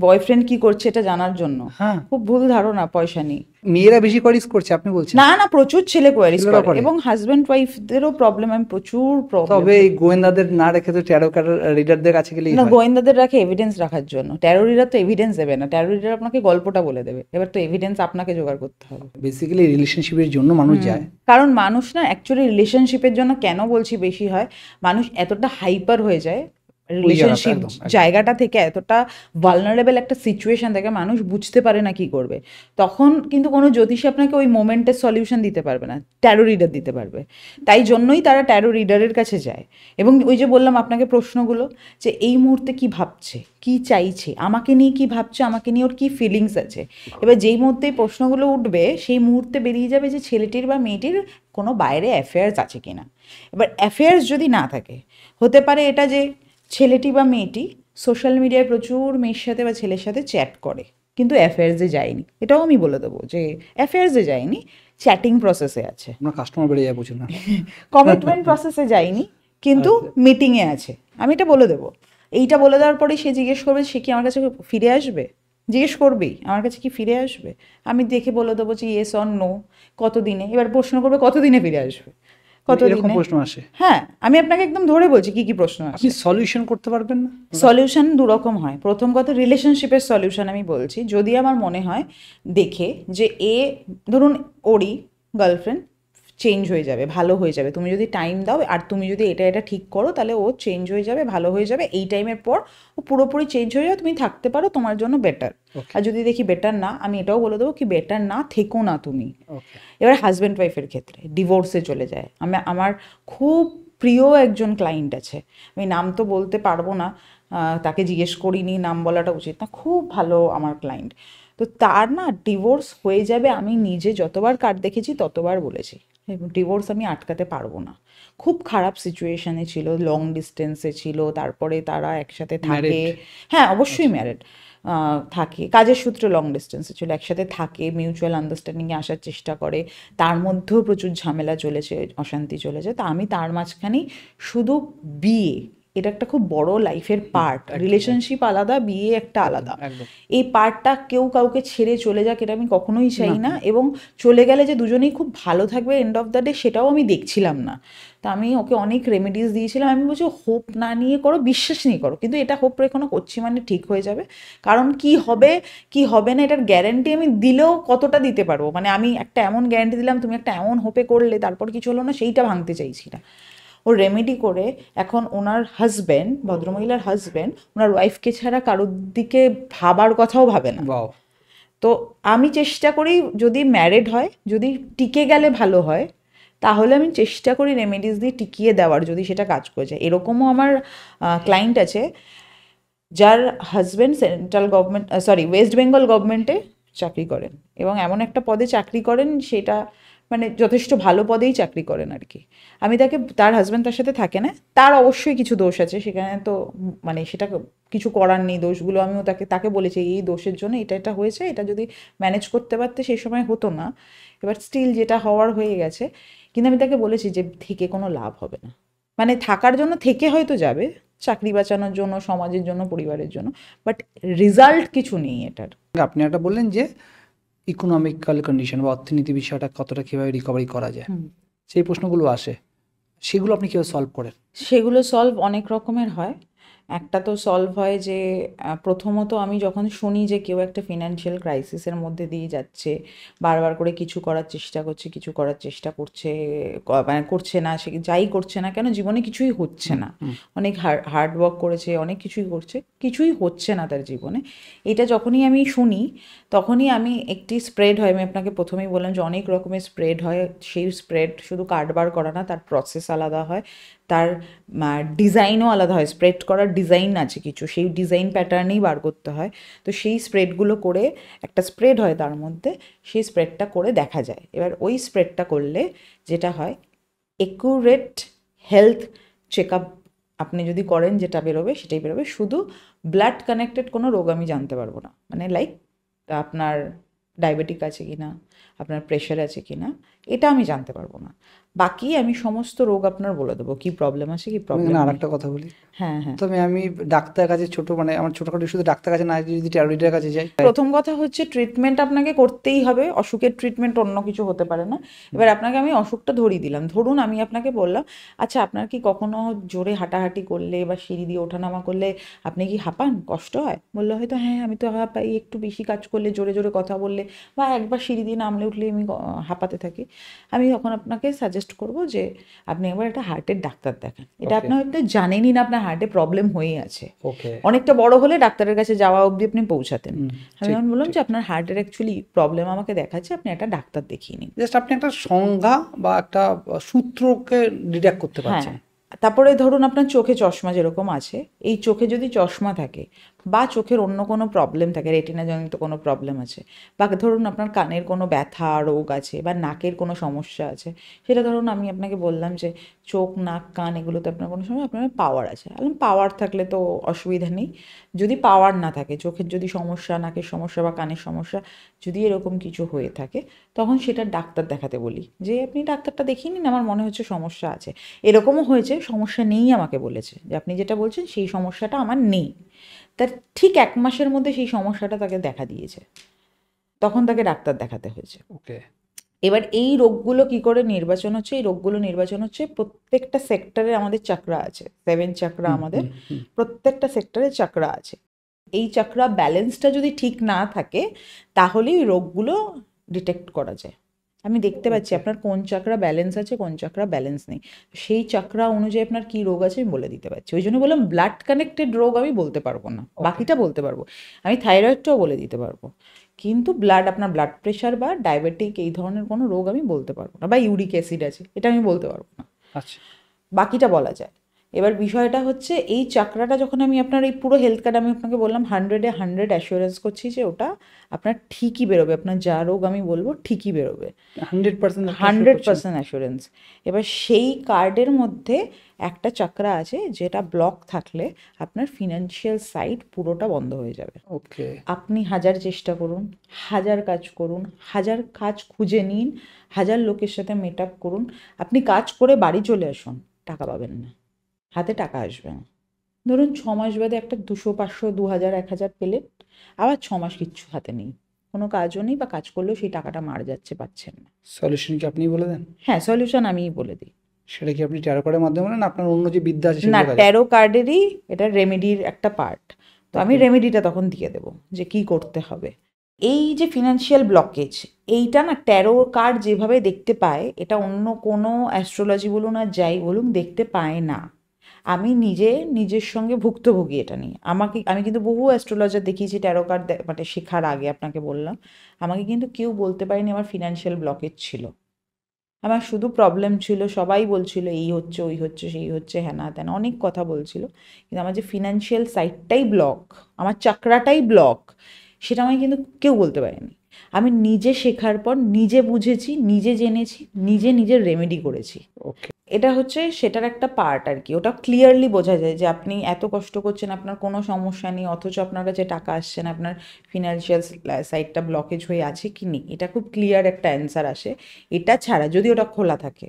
বয়ফ্রেন্ড কি করছে এটা জানার জন্য। হ্যাঁ, খুব ভুল ধারণা, পয়সা নেই। মেয়েরা বেশি কোয়ারিজ করছে আপনি বলছেন? না না, প্রচুর ছেলে কোয়ারিজ করে, এবং হাজব্যান্ড ওয়াইফদেরও প্রবলেম, আমি প্রচুর প্রবলেম। তবে এই গোয়েন্দাদের না রেখে তো ট্যারো রিডারদের কাছে গেলেই না, হয়। গোয়েন্দাদের রাখে এভিডেন্স রাখার জন্য। ট্যারো রিডার তো এভিডেন্স দেবে না, ট্যারো রিডার আপনাকে গল্পটা বলে দেবে, এবার তো এভিডেন্স আপনাকে জোগাড় করতে হবে। বেসিক্যালি রিলেশনশিপের জন্য মানুষ যায়। কারণ মানুষ না অ্যাকচুয়ালি রিলেশনশিপের জন্য কেন বলছি বেশি হয়, মানুষ এতটা হাইপার হয়ে যায় রিলেশনশিপ জায়গাটা থেকে, এতটা ভালনারেবল একটা সিচুয়েশন থেকে মানুষ বুঝতে পারে না কি করবে। তখন কিন্তু কোনো জ্যোতিষী আপনাকে ওই মোমেন্টের সলিউশন দিতে পারবে না, ট্যারো রিডার দিতে পারবে। তাই জন্যই তারা ট্যারো রিডারের কাছে যায়। এবং ওই যে বললাম আপনাকে প্রশ্নগুলো, যে এই মুহূর্তে কি ভাবছে, কি চাইছে, আমাকে নিয়ে কি ভাবছে, আমাকে নিয়ে ওর কি ফিলিংস আছে। এবার যেই মুহূর্তে এই প্রশ্নগুলো উঠবে সেই মুহূর্তে বেরিয়ে যাবে যে ছেলেটির বা মেয়েটির কোনো বাইরে অ্যাফেয়ার্স আছে কিনা। এবার অ্যাফেয়ার্স যদি না থাকে, হতে পারে এটা যে ছেলেটি বা মেয়েটি সোশ্যাল মিডিয়ায় প্রচুর মেয়ের সাথে বা ছেলের সাথে চ্যাট করে, কিন্তু অ্যাফেয়ার্সে যায়নি। এটাও আমি বলে দেবো যে অ্যাফেয়ার্সে যায়নি, চ্যাটিং প্রসেসে আছে। আপনার কাস্টমার বেড়ে যায়, বুঝুন না, কমিটমেন্ট প্রসেসে যায়নি, কিন্তু মিটিংয়ে আছে। আমি এটা বলে দেবো। এইটা বলে দেওয়ার পরে সে জিজ্ঞেস করবে সে কি আমার কাছে ফিরে আসবে, জিজ্ঞেস করবেই আমার কাছে কি ফিরে আসবে। আমি দেখে বলে দেবো যে ইয়েস অর নো, কতদিনে। এবার প্রশ্ন করবে কতদিনে ফিরে আসবে, এরকম প্রশ্ন আসে। হ্যাঁ, আমি আপনাকে একদম ধরে বলছি কি কি প্রশ্ন আসে। আপনি সলিউশন করতে পারবেন না? সলিউশন দুরকম হয়। প্রথম কথা, রিলেশনশিপের সলিউশন আমি বলছি। যদি আমার মনে হয় দেখে যে ধরুন ওরই গার্লফ্রেন্ড চেঞ্জ হয়ে যাবে, ভালো হয়ে যাবে, তুমি যদি টাইম দাও আর তুমি যদি এটা ঠিক করো, তাহলে ও চেঞ্জ হয়ে যাবে, ভালো হয়ে যাবে, এই টাইমের পর ও পুরোপুরি চেঞ্জ হয়ে যাবে, তুমি থাকতে পারো, তোমার জন্য বেটার। আর যদি দেখি বেটার না, আমি এটাও বলে দেবো কি বেটার না, থেকো না তুমি। এবার হাজব্যান্ড ওয়াইফের ক্ষেত্রে ডিভোর্সে চলে যায়। আমার খুব প্রিয় একজন ক্লায়েন্ট আছে, আমি নাম তো বলতে পারবো না, তাকে জিজ্ঞেস করিনি, নাম বলাটা উচিত না, খুব ভালো আমার ক্লায়েন্ট। তো তার না ডিভোর্স হয়ে যাবে, আমি নিজে যতবার কার্ড দেখেছি ততবার বলেছি ডিভোর্স আমি আটকাতে পারবো না। খুব খারাপ সিচুয়েশনে ছিল, লং ডিস্টেন্সে ছিল, তারপরে তারা একসাথে থাকে। হ্যাঁ, অবশ্যই ম্যারিড, থাকে, কাজের সূত্রে লং ডিস্টেন্সে ছিল, একসাথে থাকে, মিউচুয়াল আন্ডারস্ট্যান্ডিংয়ে আসার চেষ্টা করে, তার মধ্যেও প্রচুর ঝামেলা চলেছে, অশান্তি চলেছে। তা আমি তার মাঝখানেই শুধু বিয়ে, এটা একটা খুব বড় লাইফের পার্ট, রিলেশনশিপ আলাদা, বিয়ে একটা আলাদা। এই পার্টটা কেউ কাউকে ছেড়ে চলে যাক, এটা আমি কখনোই চাই না। এবং চলে গেলে যে দুজনেই খুব ভালো থাকবে এন্ড অফ দ্য ডে, সেটাও আমি দেখছিলাম না। তা আমি ওকে অনেক রেমেডিস দিয়েছিলাম। আমি বলছি হোপ না নিয়ে করো, বিশ্বাস নিয়ে করো, কিন্তু এটা হোপ রেখে করছি মানে ঠিক হয়ে যাবে। কারণ কি হবে কি হবে না এটার গ্যারেন্টি আমি দিলেও কতটা দিতে পারবো, মানে আমি একটা এমন গ্যারেন্টি দিলাম, তুমি একটা এমন হোপে করলে তারপর কিছু হলো না, সেইটা ভাঙতে চাইছি না। ও রেমেডি করে এখন ওনার হাজব্যান্ড, ভদ্রমহিলার হাজব্যান্ড, ওনার ওয়াইফকে ছাড়া কারোর দিকে ভাবার কথাও ভাবে না। তো আমি চেষ্টা করি, যদি ম্যারিড হয়, যদি টিকে গেলে ভালো হয়, তাহলে আমি চেষ্টা করি রেমেডিস দিয়ে টিকিয়ে দেওয়ার, যদি সেটা কাজ করে যায়। এরকমও আমার ক্লায়েন্ট আছে যার husband central government West Bengal গভর্নমেন্টে চাকরি করেন এবং এমন একটা পদে চাকরি করেন সেটা মানে যথেষ্ট ভালো পদেই চাকরি করেন আর কি। আমি তাকে, তার হাজব্যান্ড তার সাথে থাকে না, তার অবশ্যই কিছু দোষ আছে সেখানে, তো মানে সেটা কিছু করার নেই, দোষগুলো আমিও তাকে বলেছি এই দোষের জন্য এটা হয়েছে, এটা যদি ম্যানেজ করতে পারতে সেই সময় হতো না, এবার স্টিল যেটা হওয়ার হয়ে গেছে। কিন্তু আমি তাকে বলেছি যে থেকে কোনো লাভ হবে না, মানে থাকার জন্য থেকে হয়তো যাবে, চাকরি বাঁচানোর জন্য, সমাজের জন্য, পরিবারের জন্য, বাট রেজাল্ট কিছু নেই এটার। আপনি একটা বললেন যে ইকোনমিক্যাল কন্ডিশন বা অর্থনীতি বিষয়টা কতটা কীভাবে রিকভারি করা যায়, সেই প্রশ্নগুলো আসে, সেগুলো আপনি কীভাবে সলভ করেন? সেগুলো সলভ অনেক রকমের হয়। একটা তো সলভ হয় যে প্রথমত আমি যখন শুনি যে কেউ একটা ফিনান্সিয়াল ক্রাইসিসের মধ্যে দিয়ে যাচ্ছে, বারবার করে কিছু করার চেষ্টা করছে, কিছু করার চেষ্টা করছে, মানে করছে না, সে যাই করছে না কেন জীবনে কিছুই হচ্ছে না, অনেক হার্ড ওয়ার্ক করেছে, অনেক কিছুই করছে, কিছুই হচ্ছে না তার জীবনে, এটা যখনই আমি শুনি তখনই আমি একটি স্প্রেড হয়, আমি আপনাকে প্রথমেই বললাম যে অনেক রকমের স্প্রেড হয়, সেই স্প্রেড শুধু কার্ডবার করা না, তার প্রসেস আলাদা হয়, তার ডিজাইনও আলাদা হয়, স্প্রেড করার ডিজাইন আছে কিছু, সেই ডিজাইন প্যাটার্নেই বার করতে হয়। তো সেই স্প্রেডগুলো করে একটা স্প্রেড হয় তার মধ্যে, সেই স্প্রেডটা করে দেখা যায়। এবার ওই স্প্রেডটা করলে যেটা হয়, একুরেট হেলথ চেক আপ আপনি যদি করেন যেটা বেরোবে সেটাই বেরোবে, শুধু ব্লাড কানেক্টেড কোনো রোগ আমি জানতে পারবো না, মানে লাইক আপনার ডায়াবেটিক আছে কি না, আপনার প্রেশার আছে কি না, এটা আমি জানতে পারবো না। বাকি আমি সমস্ত রোগ আপনার বলে দেবো, কি প্রবলেম আছে, কি প্রবলেম। আর একটা কথা বলি, হ্যাঁ হ্যাঁ, তবে আমি ডাক্তার কাছে মানে আমার ছোটোখাটো শুধু ডাক্তার কাছে না, যদি ট্যারোরিডের কাছে যাই, প্রথম কথা হচ্ছে ট্রিটমেন্ট আপনাকে করতেই হবে, অসুখের ট্রিটমেন্ট অন্য কিছু হতে পারে না। এবার আপনাকে আমি অসুখটা ধরিয়ে দিলাম, ধরুন আমি আপনাকে বললাম আচ্ছা আপনার কি কখনো জোরে হাঁটাহাঁটি করলে বা সিঁড়ি দিয়ে ওঠানামা করলে আপনি কি হাঁপান, কষ্ট হয়? বললো হয়তো হ্যাঁ আমি তো হাঁপাই, একটু বেশি কাজ করলে, জোরে জোরে কথা বললে, বা একবার সিঁড়ি দিয়ে নামলে উঠলে আমি হাঁপাতে থাকি। আমি তখন আপনাকে সাজেস্ট করবো যে আপনি একবার একটা হার্টের ডাক্তার দেখান। এটা আপনার হয়তো জানেনই না আপনার হার্টে প্রবলেম হয়ে আছে, অনেকটা বড় হলে ডাক্তারের কাছে যাওয়া অবধি আপনি পৌঁছাতেন। আমি যখন বললাম যে আপনার হার্টের অ্যাকচুয়ালি প্রবলেম আমাকে দেখাচ্ছে, আপনি একটা ডাক্তার দেখিয়ে নিন। জাস্ট আপনি একটা সংজ্ঞা বা একটা সূত্রকে ডিটেক্ট করতে পারছেন। তারপরে ধরুন আপনার চোখে চশমা যেরকম আছে, এই চোখে যদি চশমা থাকে বা চোখের অন্য কোনো প্রবলেম থাকে, রেটিনাজনিত কোনো প্রবলেম আছে, বা ধরুন আপনার কানের কোনো ব্যথা রোগ আছে বা নাকের কোনো সমস্যা আছে, সেটা ধরুন আমি আপনাকে বললাম যে চোখ নাক কান এগুলোতে আপনার কোনো সময় আপনার পাওয়ার আছে, পাওয়ার থাকলে তো অসুবিধা নেই। যদি পাওয়ার না থাকে, চোখের যদি সমস্যা, নাকের সমস্যা বা কানের সমস্যা যদি এরকম কিছু হয়ে থাকে, তখন সেটা ডাক্তার দেখাতে বলি, যে আপনি ডাক্তারটা দেখিয়ে নিন, আমার মনে হচ্ছে সমস্যা আছে। এরকমও হয়েছে সমস্যা নেই আমাকে বলেছে, যে আপনি যেটা বলছেন সেই সমস্যাটা আমার নেই, তার ঠিক 1 মাসের মধ্যে সেই সমস্যাটা তাকে দেখা দিয়েছে, তখন তাকে ডাক্তার দেখাতে হয়েছে। ওকে, এবার এই রোগগুলো কি করে নির্বাচন হচ্ছে? এই রোগগুলো নির্বাচন হচ্ছে প্রত্যেকটা সেক্টরে আমাদের চাকরা আছে, 7 চাকরা আমাদের, প্রত্যেকটা সেক্টরে চাকরা আছে। এই চাকরা ব্যালেন্সটা যদি ঠিক না থাকে তাহলেই রোগগুলো ডিটেক্ট করা যায়। আমি দেখতে পাচ্ছি আপনার কোন চাকরা ব্যালেন্স আছে, কোন চাকরা ব্যালেন্স নেই, সেই চাকরা অনুযায়ী আপনার কি রোগ আছে আমি বলে দিতে পারছি। ওই জন্য বললাম ব্লাড কানেক্টেড রোগ আমি বলতে পারবো না, বাকিটা বলতে পারবো। আমি থাইরয়েডটাও বলে দিতে পারবো, কিন্তু আপনার ব্লাড প্রেশার বা ডায়াবেটিক এই ধরনের কোনো রোগ আমি বলতে পারবো না, বা ইউরিক অ্যাসিড আছে এটা আমি বলতে পারবো না। আচ্ছা, বাকিটা বলা যায়। এবার বিষয়টা হচ্ছে এই চাকরাটা যখন আমি আপনার এই পুরো হেলথ কার্ড আমি আপনাকে বললাম 100-এ 100 অ্যাসুরেন্স করছি যে ওটা আপনার ঠিকই বেরোবে, আপনার যা রোগ আমি বলবো ঠিকই বেরোবে, 100% অ্যাসুরেন্স। এবার সেই কার্ডের মধ্যে একটা চাকরা আছে যেটা ব্লক থাকলে আপনার ফিনান্সিয়াল সাইড পুরোটা বন্ধ হয়ে যাবে। ওকে, আপনি 1000 চেষ্টা করুন, 1000 কাজ করুন, 1000 কাজ খুঁজে নিন, 1000 লোকের সাথে মিট আপ করুন, আপনি কাজ করে বাড়ি চলে আসুন, টাকা পাবেন না, হাতে টাকা আসবে না। ধরুন 6 মাস বাদে একটা 200, 500, 2000, 1000 পেলেন, আবার 6 মাস কিচ্ছু হাতে নেই, কোনো কাজও নেই, বা কাজ করলেও সেই টাকাটা মারা যাচ্ছে, পাচ্ছেন না। সলিউশন কি আপনি বলে দেন? হ্যাঁ, সলিউশন আমিই বলে দিই। সেটা কি আপনি ট্যারো কার্ডের মাধ্যমে বলেন, আপনার অন্য যে বিদ্যা আছে না, ট্যারো কার্ডেরই এটা রেমেডির একটা পার্ট, তো আমি রেমেডিটা তখন দিয়ে দেবো যে কি করতে হবে। এই যে ফিনান্সিয়াল ব্লকেজ, এইটা না ট্যারো কার্ড যেভাবে দেখতে পায় এটা অন্য কোনো অ্যাস্ট্রোলজি বলুন আর যাই বলুন দেখতে পায় না। আমি নিজের সঙ্গে ভুক্তভোগী এটা নিয়ে। আমি কিন্তু বহু অ্যাস্ট্রোলজার দেখিয়েছি ট্যারো কার্ড মানে শেখার আগে, আপনাকে বললাম, আমাকে কিন্তু কেউ বলতে পারেনি আমার ফিনান্সিয়াল ব্লকেজ ছিল, আমার শুধু প্রবলেম ছিল, সবাই বলছিল এই হচ্ছে ওই হচ্ছে সেই হচ্ছে হ্যানা ত্যানা অনেক কথা বলছিল, কিন্তু আমার যে ফিনান্সিয়াল সাইডটাই ব্লক, আমার চাকরাটাই ব্লক, সেটা আমাকে কিন্তু কেউ বলতে পারেনি। আমি নিজে শেখার পর নিজে বুঝেছি, নিজে জেনেছি, নিজে নিজের রেমেডি করেছি। ওকে। এটা হচ্ছে সেটার একটা পার্ট আর কি। ওটা ক্লিয়ারলি বোঝা যায় যে আপনি এত কষ্ট করছেন, আপনার কোনো সমস্যা নেই, অথচ আপনার কাছে টাকা আসছে না, আপনার ফিনান্সিয়াল সাইডটা ব্লকেজ হয়ে আছে কি নেই, এটা খুব ক্লিয়ার একটা অ্যান্সার আসে। এটা ছাড়া যদি ওটা খোলা থাকে,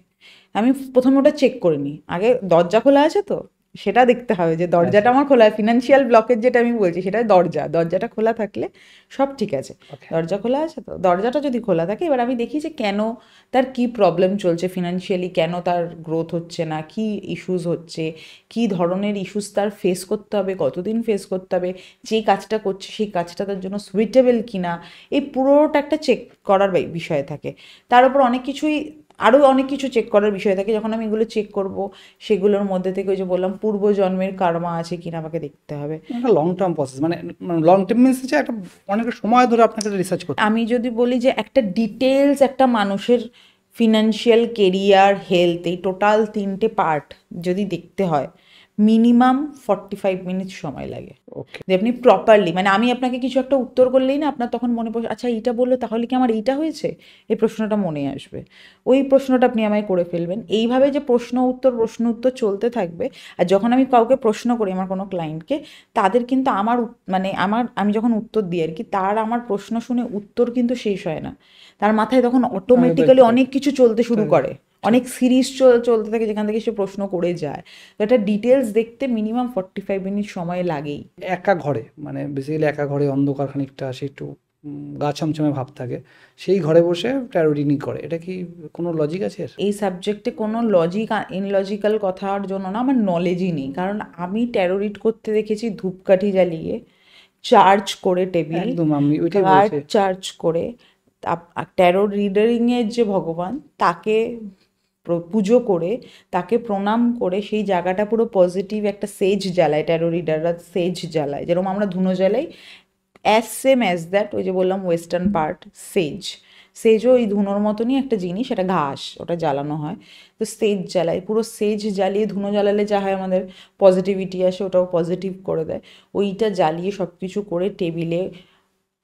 আমি প্রথমে ওটা চেক করে নিই আগে, দরজা খোলা আছে তো, সেটা দেখতে হবে যে দরজাটা আমার খোলা, ফিনান্সিয়াল ব্লকেজ যেটা আমি বলছি সেটা দরজাটা খোলা থাকলে সব ঠিক আছে। দরজা খোলা আছে তো, দরজাটা যদি খোলা থাকে, এবার আমি দেখি যে কেন তার কি প্রবলেম চলছে ফিনান্সিয়ালি, কেন তার গ্রোথ হচ্ছে না, কি ইস্যুস হচ্ছে, কি ধরনের ইস্যুস তার ফেস করতে হবে, কতদিন ফেস করতে হবে, যে কাজটা করছে সেই কাজটা তার জন্য সুইটেবল কিনা, এই পুরোটা একটা চেক করার বিষয় থাকে। তার উপর অনেক কিছুই আরও অনেক কিছু চেক করার বিষয় থাকে। যখন আমি এগুলো চেক করব, সেগুলোর মধ্যে থেকে ওই যে বললাম পূর্বজন্মের কার্মা আছে কিনা আমাকে দেখতে হবে। একটা লং টার্ম প্রসেস, মানে লং টার্ম মিনস হচ্ছে একটা অনেক সময় ধরে আপনাকে রিসার্চ করতে। আমি যদি বলি যে একটা ডিটেলস একটা মানুষের ফিনান্সিয়াল, কেরিয়ার, হেলথ, এই টোটাল 3টে পার্ট যদি দেখতে হয়, মিনিমাম 45 মিনিট সময় লাগে। ওকে। যে আপনি প্রপারলি, মানে আমি আপনাকে কিছু একটা উত্তর করলেই না আপনার তখন মনে পড়ে, আচ্ছা এইটা বললো তাহলে কি আমার এইটা হয়েছে, এই প্রশ্নটা মনে আসবে, ওই প্রশ্নটা আপনি আমায় করে ফেলবেন। এইভাবে যে প্রশ্ন উত্তর চলতে থাকবে। আর যখন আমি কাউকে প্রশ্ন করি, আমার কোনো ক্লায়েন্টকে, তাদের কিন্তু আমি যখন উত্তর দিই আর কি, আমার প্রশ্ন শুনে উত্তর কিন্তু শেষ হয় না, তার মাথায় তখন অটোমেটিক্যালি অনেক কিছু চলতে শুরু করে, অনেক সিরিজ চলতে থাকে যেখান থেকে সে প্রশ্ন করে যায়। তো এটা ডিটেলস দেখতে মিনিমাম 45 মিনিট সময় লাগেই। একা ঘরে, মানে বেসিক্যালি একা ঘরে অন্ধকার খানিকটা, সে একটু গা ছমছমে ভাব থাকে, সেই ঘরে বসে ট্যারো রিডিং করে, এটা কি কোনো লজিক আছে? এই সাবজেক্টে কোনো ইনলজিক্যাল কথার জন্য না আমার নলেজই নেই, কারণ আমি ট্যারো রিড করতে দেখেছি ধূপকাঠি জ্বালিয়ে, চার্জ করে টেবিল, একদম আমি ওইটাই কার্ড বলছি। চার্জ করে, ট্যারো রিডারিংয়ের যে ভগবান তাকে পুজো করে, তাকে প্রণাম করে, সেই জায়গাটা পুরো পজিটিভ একটা সেজ জ্বালায়, ট্যারো রিডাররা সেজ জ্বালায়, যেরকম আমরা ধুনো জ্বালাই, সেম অ্যাজ দ্যাট। ওই যে বললাম ওয়েস্টার্ন পার্ট সেজও ওই ধুনোর মতনই একটা জিনিস, এটা ঘাস, ওটা জ্বালানো হয়। তো সেজ জ্বালায়, পুরো সেজ জ্বালিয়ে, ধুনো জ্বালালে যা হয় আমাদের পজিটিভিটি আসে, ওটাও পজিটিভ করে দেয়। ওইটা জ্বালিয়ে সব কিছু করে টেবিলে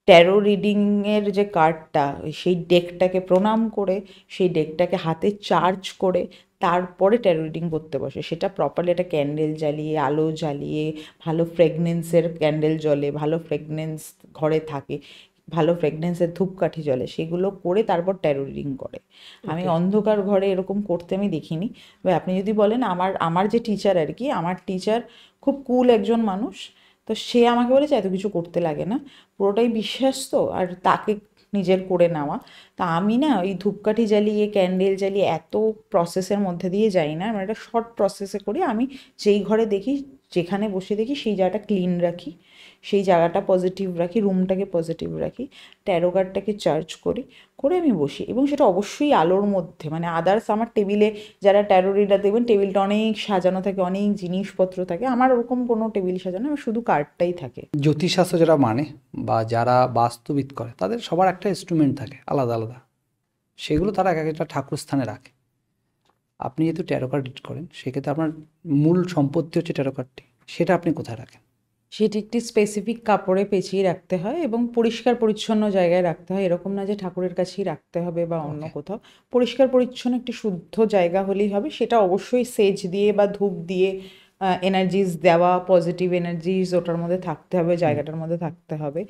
ট্যারো রিডিংয়ের যে কার্ডটা, সেই ডেকটাকে প্রণাম করে, সেই ডেকটাকে হাতে চার্জ করে, তারপরে ট্যারো রিডিং করতে বসে। সেটা প্রপারলি একটা ক্যান্ডেল জ্বালিয়ে, আলো জ্বালিয়ে, ভালো ফ্রেগনেন্সের ক্যান্ডেল জ্বলে, ভালো ফ্রেগনেন্স ঘরে থাকে, ভালো ফ্রেগনেন্সের ধূপকাঠি জ্বলে, সেগুলো করে তারপর ট্যারো রিডিং করে। আমি অন্ধকার ঘরে এরকম করতে আমি দেখিনি। আপনি যদি বলেন, আমার যে টিচার আর কি, আমার টিচার খুব কুল একজন মানুষ, তো সে আমাকে বলেছে এত কিছু করতে লাগে না, পুরোটাই বিশ্বাস তো, আর তাকে নিজের করে নেওয়া। তা আমি না ওই ধূপকাঠি জ্বালিয়ে, ক্যান্ডেল জ্বালিয়ে এত প্রসেসের মধ্যে দিয়ে যাই না, আমার একটা শর্ট প্রসেসে করি। আমি যেই ঘরে দেখি, যেখানে বসে দেখি, সেই জায়গাটা ক্লিন রাখি, সেই জায়গাটা পজিটিভ রাখি, রুমটাকে পজিটিভ রাখি, ট্যারো কার্ডটাকে চার্জ করি, করে আমি বসি। এবং সেটা অবশ্যই আলোর মধ্যে, মানে আদার্স আমার টেবিলে যারা ট্যারো রিডার দেখবেন টেবিলটা অনেক সাজানো থাকে, অনেক জিনিসপত্র থাকে, আমার ওরকম কোনো টেবিল সাজানো, আমার শুধু কার্ডটাই থাকে। জ্যোতিষশাস্ত্র যারা মানে বা যারা বাস্তুবিদ করে, তাদের সবার একটা ইনস্ট্রুমেন্ট থাকে আলাদা আলাদা, সেগুলো তারা এক একটা ঠাকুর স্থানে রাখে। আপনি যেহেতু ট্যারো কার্ড রিড করেন, সেক্ষেত্রে আপনার মূল সম্পত্তি হচ্ছে ট্যারো কার্ডটি, সেটা আপনি কোথায় রাখেন? সেটি একটি স্পেসিফিক কাপড়ে পেঁচিয়ে রাখতে হয় এবং পরিষ্কার পরিচ্ছন্ন জায়গায় রাখতে হয়। এরকম না যে ঠাকুরের কাছেই রাখতে হবে বা অন্য কোথাও। পরিষ্কার পরিচ্ছন্ন একটি শুদ্ধ জায়গা হলেই হবে। সেটা অবশ্যই সেজ দিয়ে বা ধূপ দিয়ে এনার্জিস দেওয়া, পজিটিভ এনার্জিস ওটার মধ্যে থাকতে হবে, জায়গাটার মধ্যে থাকতে হবে,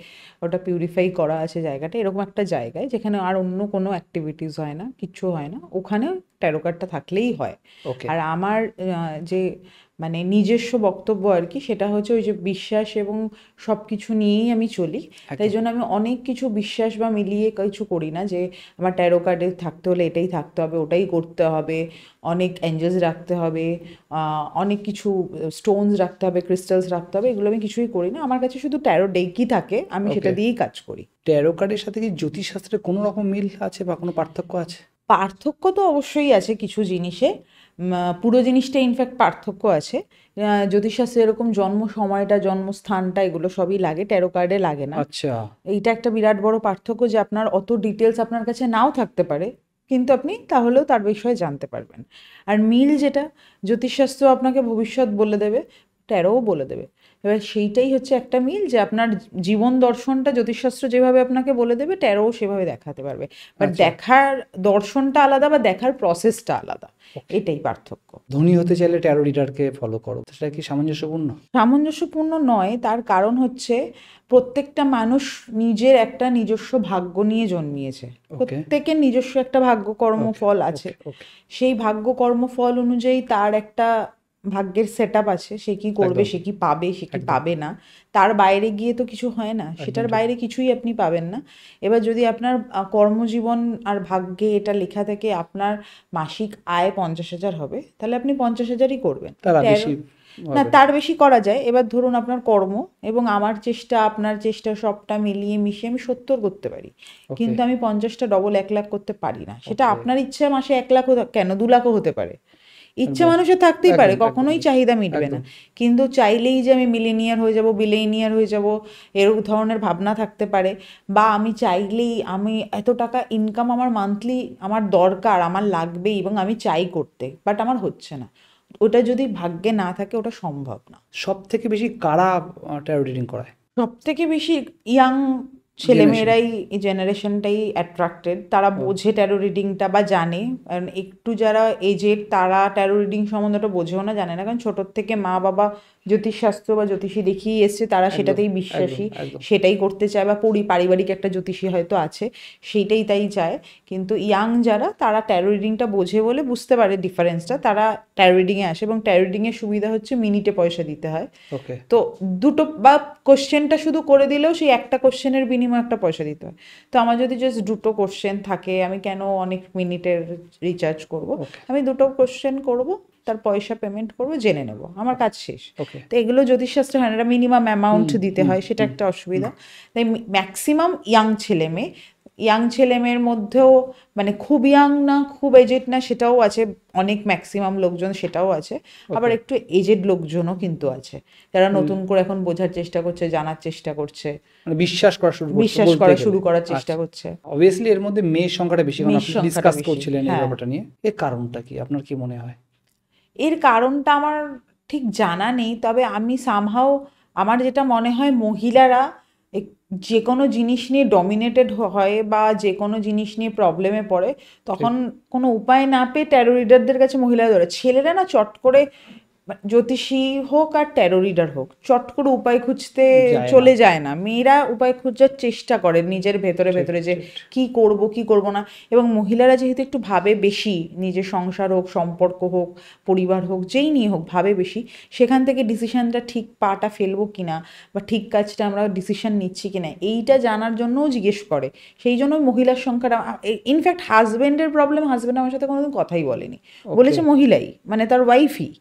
ওটা পিউরিফাই করা আছে জায়গাটা, এরকম একটা জায়গায় যেখানে আর অন্য কোনো অ্যাক্টিভিটিস হয় না, কিচ্ছু হয় না, ওখানে ট্যারো কার্ডটা থাকলেই হয়। আর আমার যে মানে নিজস্ব বক্তব্য আর কি, সেটা হচ্ছে ওই যে বিশ্বাস এবং সব কিছু নিয়েই আমি চলি। তাই জন্য আমি অনেক কিছু বিশ্বাস বা মিলিয়ে কিছু করি না যে আমার ট্যারো কার্ডে থাকতে হলে এটাই থাকতে হবে, ওটাই করতে হবে, অনেক অ্যাঞ্জেলস রাখতে হবে, অনেক কিছু স্টোনস রাখতে হবে, ক্রিস্টালস রাখতে হবে, এগুলো আমি কিছুই করি না। আমার কাছে শুধু ট্যারো ডেকই থাকে, আমি সেটা দিয়েই কাজ করি। ট্যারো কার্ডের সাথে কি জ্যোতিষশাস্ত্রের কোনো রকম মিল আছে বা কোনো পার্থক্য আছে? পার্থক্য তো অবশ্যই আছে কিছু জিনিসে, পুরো জিনিসটা ইনফ্যাক্ট পার্থক্য আছে। জ্যোতিষশাস্ত্রে এরকম জন্ম সময়টা, জন্মস্থানটা, এগুলো সবই লাগে, ট্যারো কার্ডে লাগে না। আচ্ছা। এইটা একটা বিরাট বড় পার্থক্য, যে আপনার অত ডিটেলস আপনার কাছে নাও থাকতে পারে, কিন্তু আপনি তাহলেও তার বিষয়ে জানতে পারবেন। আর মিল যেটা, জ্যোতিষশাস্ত্র আপনাকে ভবিষ্যৎ বলে দেবে, ট্যারোও বলে দেবে। এবার সেইটাই হচ্ছে একটা মিল, যে আপনার জীবন দর্শনটা জ্যোতিষশাস্ত্র যেভাবে আপনাকে বলে দেবে, ট্যারো সেভাবে দেখাতে পারবে, বাট দেখার দর্শনটা আলাদা বা দেখার প্রসেসটা আলাদা, এটাই পার্থক্য। ধনী হতে চাইলে ট্যারো রিডারকে ফলো করো, সেটা কি সামঞ্জস্যপূর্ণ? সামঞ্জস্যপূর্ণ নয়, তার কারণ হচ্ছে প্রত্যেকটা মানুষ নিজের একটা নিজস্ব ভাগ্য নিয়ে জন্মিয়েছে, প্রত্যেকের নিজস্ব একটা ভাগ্য কর্মফল আছে, সেই ভাগ্য কর্মফল অনুযায়ী তার একটা ভাগ্যের সেট আপ আছে, সে কি করবে, সে কি পাবে, সে কি পাবে না, তার বাইরে গিয়ে তো কিছু হয় না, সেটার বাইরে কিছুই আপনি পাবেন না। এবার যদি আপনার কর্মজীবন আর ভাগ্যে এটা লেখা থাকে আপনার মাসিক আয় 50,000 হবে, তাহলে আপনি 50,000ই করবেন, না তার বেশি করা যায়। এবার ধরুন আপনার কর্ম এবং আমার চেষ্টা, আপনার চেষ্টা, সবটা মিলিয়ে মিশিয়ে আমি 70 করতে পারি, কিন্তু আমি 50টা ডবল 1 লাখ করতে পারি না। সেটা আপনার ইচ্ছা মাসে 1 লাখ কেন 2 লাখও হতে পারে, ইচ্ছা মানুষের থাকতেই পারে, কখনোই চাহিদা মিটবে না, কিন্তু চাইলেই যে আমি মিলেনিয়ার হয়ে যাব, বিলেনিয়ার হয়ে যাব, এরকম ধরনের ভাবনা থাকতে পারে। বা আমি চাইলেই আমি এত টাকা ইনকাম আমার মান্থলি আমার দরকার, আমার লাগবেই এবং আমি চাই করতে, বাট আমার হচ্ছে না, ওটা যদি ভাগ্যে না থাকে ওটা সম্ভব না। সব থেকে বেশি কারা ট্যারো রিডিং করায়? সব থেকে বেশি ইয়াং ছেলেমেয়েরাই, এই জেনারেশনটাই অ্যাট্রাক্টেড, তারা বোঝে ট্যারো রিডিংটা বা জানে। কারণ একটু যারা এজেড তারা ট্যারো রিডিং সম্বন্ধে বোঝেও না, জানে না, কারণ ছোটোর থেকে মা বাবা জ্যোতিষশাস্ত্র বা জ্যোতিষী দেখিয়ে এসছে, তারা সেটাতেই বিশ্বাসী, সেটাই করতে চায়, বা পারিবারিক একটা জ্যোতিষী হয়তো আছে, সেইটাই তাই চায়। কিন্তু ইয়াং যারা, তারা ট্যারো রিডিংটা বোঝে বলে বুঝতে পারে ডিফারেন্সটা, তারা ট্যারো রিডিংয়ে আসে। এবং ট্যারো রিডিংয়ের সুবিধা হচ্ছে মিনিটে পয়সা দিতে হয়, তো দুটো বা কোশ্চেনটা শুধু করে দিলেও সেই একটা কোশ্চেনের বিনিময়ে একটা পয়সা দিতে হয়। তো আমার যদি জাস্ট দুটো কোশ্চেন থাকে, আমি কেন অনেক মিনিটের রিচার্জ করব, আমি দুটো কোশ্চেন করব, তার পয়সা পেমেন্ট করবো, জেনে নেব, আমার কাজ শেষ। তো এগুলো জ্যোতিষশাস্ত্রে হয় না, মিনিমাম অ্যামাউন্ট দিতে হয়, সেটা একটা অসুবিধা। তাই ম্যাক্সিমাম ইয়াং ছেলে মেয়ের মধ্যেও, মানে খুব ইয়াং না খুব এজেড না সেটাও আছে, অনেক ম্যাক্সিমাম লোকজন সেটাও আছে, আবার একটু এজেড লোকজনও কিন্তু আছে, যারা নতুন করে এখন বোঝার চেষ্টা করছে, জানার চেষ্টা করছে, মানে বিশ্বাস করা শুরু করার চেষ্টা করছে। অবভিয়াসলি এর মধ্যে মেয়ের সংখ্যাটা বেশি, কারণ আপনি ডিসকাস করছিলেন এই ব্যাপারটা নিয়ে। এর কারণটা কি, আপনার কি মনে হয়? এর কারণটা আমার ঠিক জানা নেই, তবে আমি সামহাও, আমার যেটা মনে হয়, মহিলারা যে কোনো জিনিস নিয়ে ডমিনেটেড হয় বা যে কোনো জিনিস নিয়ে প্রবলেমে পড়ে, তখন কোনো উপায় না পেয়ে ট্যারো রিডারদের কাছে মহিলারা ধরে। ছেলেরা না চট করে, জ্যোতিষী হোক আর ট্যারো রিডার হোক, চট করে উপায় খুঁজতে চলে যায় না, মেয়েরা উপায় খোঁজার চেষ্টা করে নিজের ভেতরে ভেতরে, যে কি করব কি করব না। এবং মহিলারা যেহেতু একটু ভাবে বেশি, নিজের সংসার হোক, সম্পর্ক হোক, পরিবার হোক, যেই নিয়ে হোক, ভাবে বেশি, সেখান থেকে ডিসিশনটা ঠিক পাটা ফেলবো কিনা বা ঠিক কাজটা আমরা ডিসিশন নিচ্ছি কিনা, এইটা জানার জন্যও জিজ্ঞেস করে। সেই জন্য মহিলার সংখ্যাটা, ইনফ্যাক্ট হাজব্যান্ডের প্রবলেম, হাজব্যান্ড আমার সাথে কোনোদিন কথাই বলেনি, বলেছে মহিলাই, মানে তার ওয়াইফই।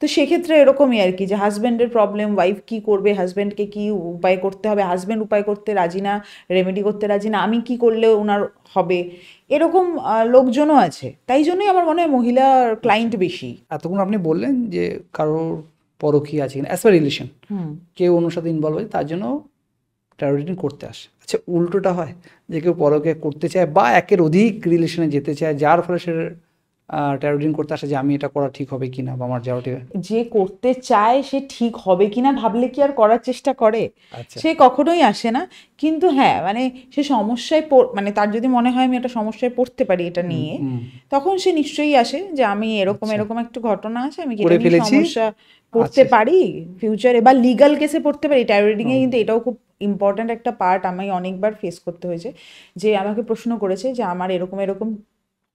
তো সেক্ষেত্রে এরকমই আর কি, যে হাজব্যান্ডের প্রবলেম, ওয়াইফ কি করবে, হাজব্যান্ডকে কি উপায় করতে হবে, হাজব্যান্ড উপায় করতে রাজি না, রেমেডি করতে রাজি না, আমি কি করলে ওনার হবে, এরকম লোকজনও আছে। তাই জন্যই আমার মনে হয় মহিলার ক্লায়েন্ট বেশি। এতক্ষণ আপনি বললেন যে কারোর পরকীয়া আছে কিনা, অ্যাজ পার রিলেশন, কেউ ওনার সাথে ইনভলভ হয়, তার জন্য ট্যারো রিডিং করতে আসে। আচ্ছা, উল্টোটা হয় যে কেউ পরকীয়া করতে চায় বা একের অধিক রিলেশনে যেতে চায়, যার ফলে সে ট্যারো রিডিং করতে আসে যে আমি এটা করা ঠিক হবে কিনা বা আমার যাওয়া ঠিক, যে করতে চায় সে ঠিক হবে কিনা ভাবলে কি আর করার চেষ্টা করে? সে কখনোই আসে না। কিন্তু হ্যাঁ, মানে সে সমস্যায়, মানে তার যদি মনে হয় আমি একটা সমস্যায় পড়তে পারি এটা নিয়ে, তখন সে নিশ্চয়ই আসে যে আমি এরকম একটা ঘটনা আছে, আমি কি সমস্যা পড়তে পারি ফিউচারে, বা লিগাল কেসে পড়তে পারি। ট্যারো রিডিং এ কিন্তু এটাও খুব ইম্পর্ট্যান্ট একটা পার্ট, আমি অনেকবার ফেস করতে হয়েছে, যে আমাকে প্রশ্ন করেছে যে আমার এরকম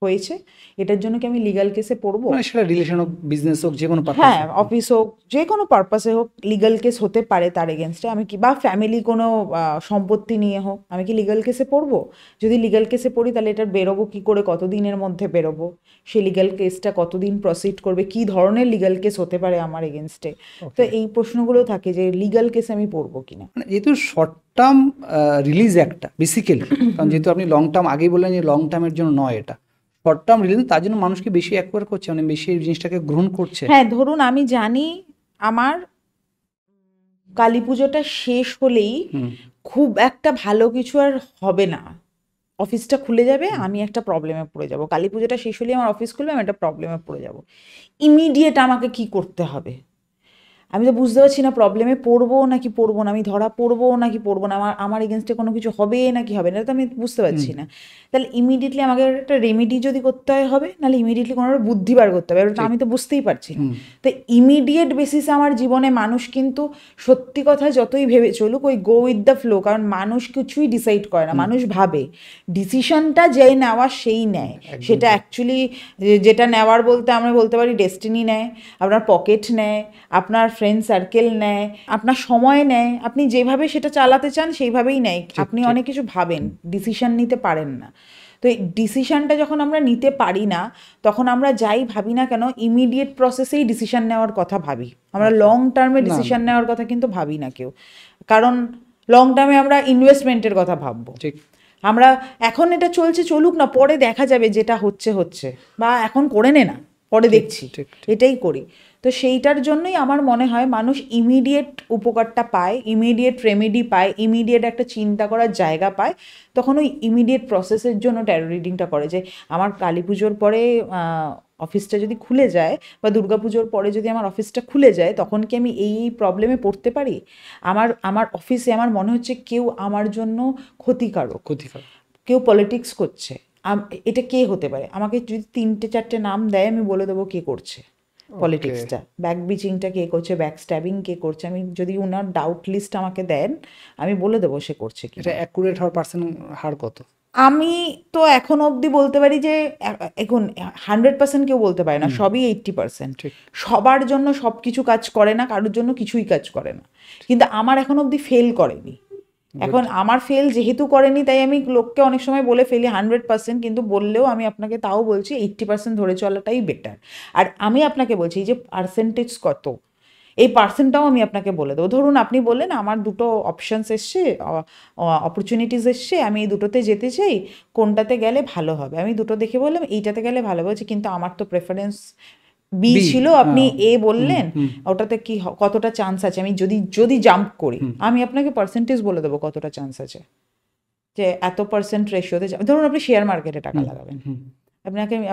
হয়েছে, এটার জন্য কি আমি লিগাল কেসে পড়বো, মানে সেটা রিলেশন হোক, বিজনেস হোক, যে কোনো পারপাসে, হ্যাঁ অফিস হোক, যে কোনো পারপাসে হোক, লিগাল কেস হতে পারে তার এগেনস্টে, আমি কি, বা ফ্যামিলি কোনো সম্পত্তি নিয়ে হোক, আমি কি লিগাল কেসে পড়বো? যদি লিগাল কেসে পড়ি তাহলে এটার বেরোবো কি করে, কতদিনের মধ্যে বেরোবো, সে লিগাল কেসটা কতদিন প্রসিড করবে, কি ধরনের লিগাল কেস হতে পারে আমার এগেনস্টে। তো এই প্রশ্নগুলো থাকে যে লিগাল কেসে আমি পড়বো কিনা। যেহেতু শর্ট টার্ম রিলিজ একটা বেসিক্যালি, কারণ যেহেতু আপনি লং টার্ম আগেই বললেন যে লং টার্মের জন্য নয়, এটা শর্ট টার্ম রিলিজ, তার জন্য মানুষকে বেশি অ্যাকোয়ার করছে, মানে বেশি এই জিনিসটাকে গ্রহণ করছে। হ্যাঁ, ধরুন আমি জানি আমার কালী পুজোটা শেষ হলেই খুব একটা ভালো কিছু আর হবে না, অফিসটা খুলে যাবে, আমি একটা প্রবলেমে পড়ে যাব, কালী পুজোটা শেষ হলেই আমার অফিস খুলবে, আমি একটা প্রবলেমে পড়ে যাব, ইমিডিয়েট আমাকে কি করতে হবে? আমি তো বুঝতে পারছি না প্রবলেমে পড়বো নাকি পড়বো না, আমি ধরা পড়বো নাকি পড়বো না, আমার এগেনস্টে কোনো কিছু হবে নাকি হবে না, এটা তো আমি বুঝতে পারছি না। তাহলে ইমিডিয়েটলি আমাকে একটা রেমেডি যদি করতে হবে, নাহলে ইমিডিয়েটলি কোনো একটা বুদ্ধি বার করতে হবে, ওটা আমি তো বুঝতেই পারছি না। তো ইমিডিয়েট বেসিসে আমার জীবনে মানুষ কিন্তু সত্যি কথা যতই ভেবে চলুক, ওই গো উইথ দ্য ফ্লো, কারণ মানুষ কিছুই ডিসাইড করে না, মানুষ ভাবে। ডিসিশনটা যেই নেওয়া সেই নেয়, সেটা অ্যাকচুয়ালি যেটা নেওয়ার বলতে আমরা বলতে পারি ডেস্টিনি নেয়, আপনার পকেট নেয়, আপনার ফ্রেন্ড সার্কেল নেয়, আপনার সময় নেয়, আপনি যেভাবে সেটা চালাতে চান সেইভাবেই নেয়। আপনি অনেক কিছু ভাবেন, ডিসিশন নিতে পারেন না। তো এই ডিসিশনটা যখন আমরা নিতে পারি না, তখন আমরা যাই ভাবি না কেন ইমিডিয়েট প্রসেসেই ডিসিশন নেওয়ার কথা ভাবি, আমরা লং টার্মে ডিসিশন নেওয়ার কথা কিন্তু ভাবি না কেউ। কারণ লং টার্মে আমরা ইনভেস্টমেন্টের কথা ভাববো, আমরা এখন এটা চলছে চলুক না, পরে দেখা যাবে, যেটা হচ্ছে হচ্ছে, বা এখন করে নে না, পরে দেখছি, এটাই করি। তো সেইটার জন্যই আমার মনে হয় মানুষ ইমিডিয়েট উপকারটা পায়, ইমিডিয়েট রেমেডি পায়, ইমিডিয়েট একটা চিন্তা করার জায়গা পায়, তখন ওই ইমিডিয়েট প্রসেসের জন্য ট্যারো রিডিংটা করে। যে আমার কালী পুজোর পরে অফিসটা যদি খুলে যায়, বা দুর্গাপুজোর পরে যদি আমার অফিসটা খুলে যায়, তখন কি আমি এই প্রবলেমে পড়তে পারি? আমার অফিসে আমার মনে হচ্ছে কেউ আমার জন্য ক্ষতিকারক, কেউ পলিটিক্স করছে, এটা কে হতে পারে? আমাকে যদি 3-4টে নাম দেয়, আমি বলে দেবো কে করছে পলিটিক্সটা, ব্যাক বিচিংটা কে করছে, ব্যাক স্ট্যাবিং কে করছে। আমি যদি ওনার ডাউট লিস্ট আমাকে দেন, আমি বলে দেবো সে করছে কি। এটা অ্যাকুরেট হওয়ার পার্সেন্ট হার কত? আমি তো এখন অবধি বলতে পারি যে এখন 100% কেউ বলতে পারে না, সবই 80%। সবার জন্য সব কিছু কাজ করে না, কারোর জন্য কিছুই কাজ করে না, কিন্তু আমার এখন অবধি ফেল করেনি। এখন আমার ফেল যেহেতু করেনি, তাই আমি লোককে অনেক সময় বলে ফেলি 100%, কিন্তু বললেও আমি আপনাকে তাও বলছি 80% ধরে চলাটাই বেটার। আর আমি আপনাকে বলছি যে পার্সেন্টেজ কত, এই পার্সেন্টটাও আমি আপনাকে বলে দেবো। ধরুন আপনি বললেন আমার দুটো অপশানস এসছে, অপরচুনিটিস এসছে, আমি এই দুটোতে যেতে চাই, কোনটাতে গেলে ভালো হবে? আমি দুটো দেখে বললাম এইটাতে গেলে ভালো হবে, কিন্তু আমার তো প্রেফারেন্স বি ছিল, আপনি এ বললেন, ওটাতে কি কতটা চান্স আছে? আমি যদি জাম্প করি, আমি আপনাকে পার্সেন্টেজ বলে দেবো কতটা চান্স আছে, যে এত পার্সেন্ট রেশিওতে। ধরুন আপনি শেয়ার মার্কেটে টাকা লাগাবেন,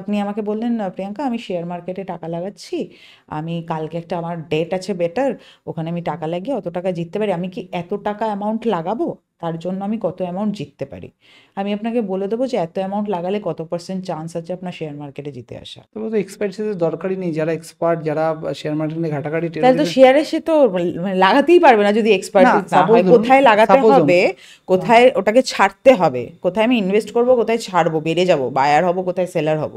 আপনি আমাকে বললেন প্রিয়াঙ্কা আমি শেয়ার মার্কেটে টাকা লাগাচ্ছি, আমি কালকে একটা আমার ডেট আছে বেটার, ওখানে আমি টাকা লাগিয়ে অত টাকা জিততে পারি। আমি কি এত টাকা অ্যামাউন্ট লাগাবো, তার জন্য আমি কত অ্যামাউন্ট জিততে পারি? আমি আপনাকে বলে দেবো যে এত অ্যামাউন্ট লাগালে কত পার্সেন্ট চান্স আছে আপনার শেয়ার মার্কেটে জিতে আসা। তবে তো এক্সপার্টিসের দরকারই নেই, যারা এক্সপার্ট, যারা শেয়ার মার্কেটে ঘাটাঘাটি, তাহলে তো শেয়ারে সে তো লাগাতেই পারবে না যদি এক্সপার্টিস না হয়। কোথায় লাগাতে হবে, কোথায় ওটাকে ছাড়তে হবে, কোথায় আমি ইনভেস্ট করব, কোথায় ছাড়বো, বেড়ে যাব, বায়ার হব, কোথায় সেলার হব,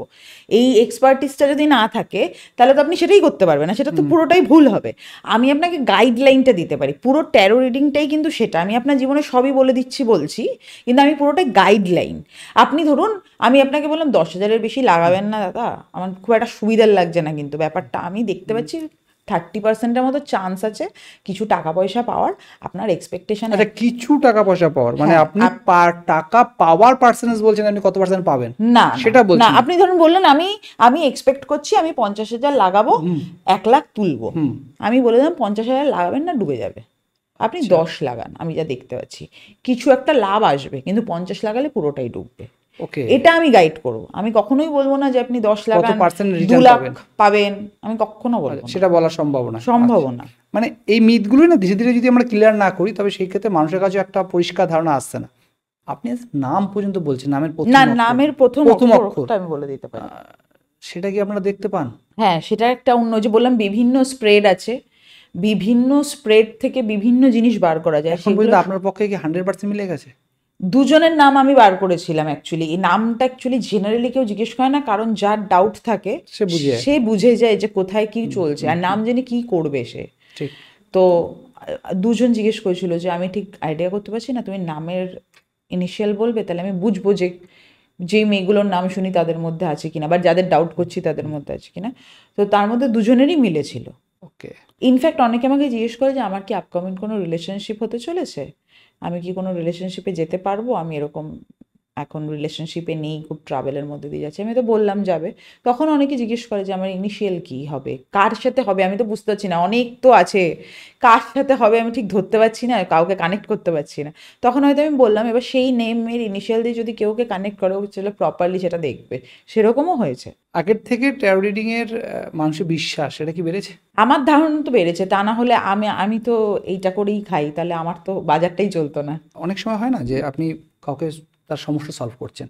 এই এক্সপার্টিসটা যদি না থাকে, তাহলে তো আপনি সেটাই করতে পারবেন না, সেটা তো পুরোটাই ভুল হবে। আমি আপনাকে গাইডলাইনটা দিতে পারি, পুরো ট্যারো রিডিংটাই কিন্তু সেটা, আমি আপনার জীবনে সবই বলে বলছি, কিন্তু আমি পুরোটাই গাইডলাইন। আপনি ধরুন আমি আপনাকে বললাম 10,000-এর বেশি লাগাবেন না দাদা, আমার খুব একটা সুবিধার লাগছে না, কিন্তু ব্যাপারটা আমি দেখতে পাচ্ছি 30%-এর মতো চান্স আছে কিছু টাকা পয়সা পাওয়ার। আপনার এক্সপেকটেশন কিছু টাকা পয়সা পাওয়ার মানে আপনি টাকা পাওয়ার পার্সেন্টেজ বলছেন, আপনি কত পার্সেন্ট পাবেন না সেটা বলছেন না। আপনি ধরুন বললেন আমি এক্সপেক্ট করছি আমি 50,000 লাগাবো, 1 লাখ তুলবো, আমি বলে দিলাম 50,000 লাগাবেন না, ডুবে যাবে। আপনি 10 লাগান, আমি যা দেখতে পাচ্ছি কিছু একটা লাভ আসবে, কিন্তু 50 লাগালে পুরোটাই ডুববে। এটা আমি গাইড করবো, আমি কখনোই বলবো না যে আপনি 10 লাগান 2 লাখ পাবেন, আমি কখনো বলবো না, সেটা বলার সম্ভাবনা না। মানে এই মিথগুলো না ধীরে ধীরে যদি আমরা ক্লিয়ার না করি, তবে সেই ক্ষেত্রে মানুষের কাছে একটা পরিষ্কার ধারণা আসছে না। আপনি নাম পর্যন্ত বলছেন, নামের প্রথম অক্ষরটা আমি বলে দিতে পারি, সেটা কি আপনারা দেখতে পান? হ্যাঁ, সেটা একটা অন্য, যে বললাম বিভিন্ন স্প্রেড আছে, বিভিন্ন স্প্রেড থেকে বিভিন্ন জিনিস বার করা যায়। সেগুলো আপনার পক্ষে কি 100% মিলে গেছে? দুজনের নাম আমি বার করেছিলাম অ্যাকচুয়ালি। এই নামটা অ্যাকচুয়ালি জেনারেলি কেউ জিজ্ঞেস করে না, কারণ যার ডাউট থাকে সে বুঝে যায় যে কোথায় কি চলছে, আর নাম জেনে কি করবে সে। তো দুজন জিজ্ঞেস করেছিল যে আমি ঠিক আইডিয়া করতে পারছি না, তুমি নামের ইনিশিয়াল বলবে, তাহলে আমি বুঝবো যে যেই মেয়েগুলোর নাম শুনি তাদের মধ্যে আছে কিনা, বা যাদের ডাউট করছি তাদের মধ্যে আছে কিনা। তো তার মধ্যে দুজনেরই মিলেছিল। ইনফ্যাক্ট অনেকে আমাকে জিজ্ঞেস করে যে আমার কি আপকামিং কোনো রিলেশনশিপ হতে চলেছে, আমি কি কোনো রিলেশনশিপে যেতে পারবো, আমি এরকম এখন রিলেশনশিপে নেই, খুব ট্রাভেলের মধ্যে দিয়ে যাচ্ছে, আমি তো বললাম যাবে। তখন অনেকে জিজ্ঞেস করে যে আমার ইনিশিয়াল কি হবে, কার সাথে হবে, আমি তো বুঝতে পারছি না, অনেক তো আছে, কার সাথে হবে আমি ঠিক ধরতে পারছি না, কাউকে কানেক্ট করতে পারছি না। তখন হয়তো আমি বললাম এবার সেই নেমের ইনিশিয়াল দিয়ে যদি কেউকে কানেক্ট করে, ও চলে প্রপারলি সেটা দেখবে, সেরকমও হয়েছে। আগের থেকে ট্যারো রিডিং এর মানুষের বিশ্বাস এটা কি বেড়েছে? আমার ধারণা তো বেড়েছে, তা না হলে আমি তো এইটা করেই খাই, তাহলে আমার তো বাজারটাই চলতো না। অনেক সময় হয় না যে আপনি কাউকে তার সমস্যা সলভ করছেন,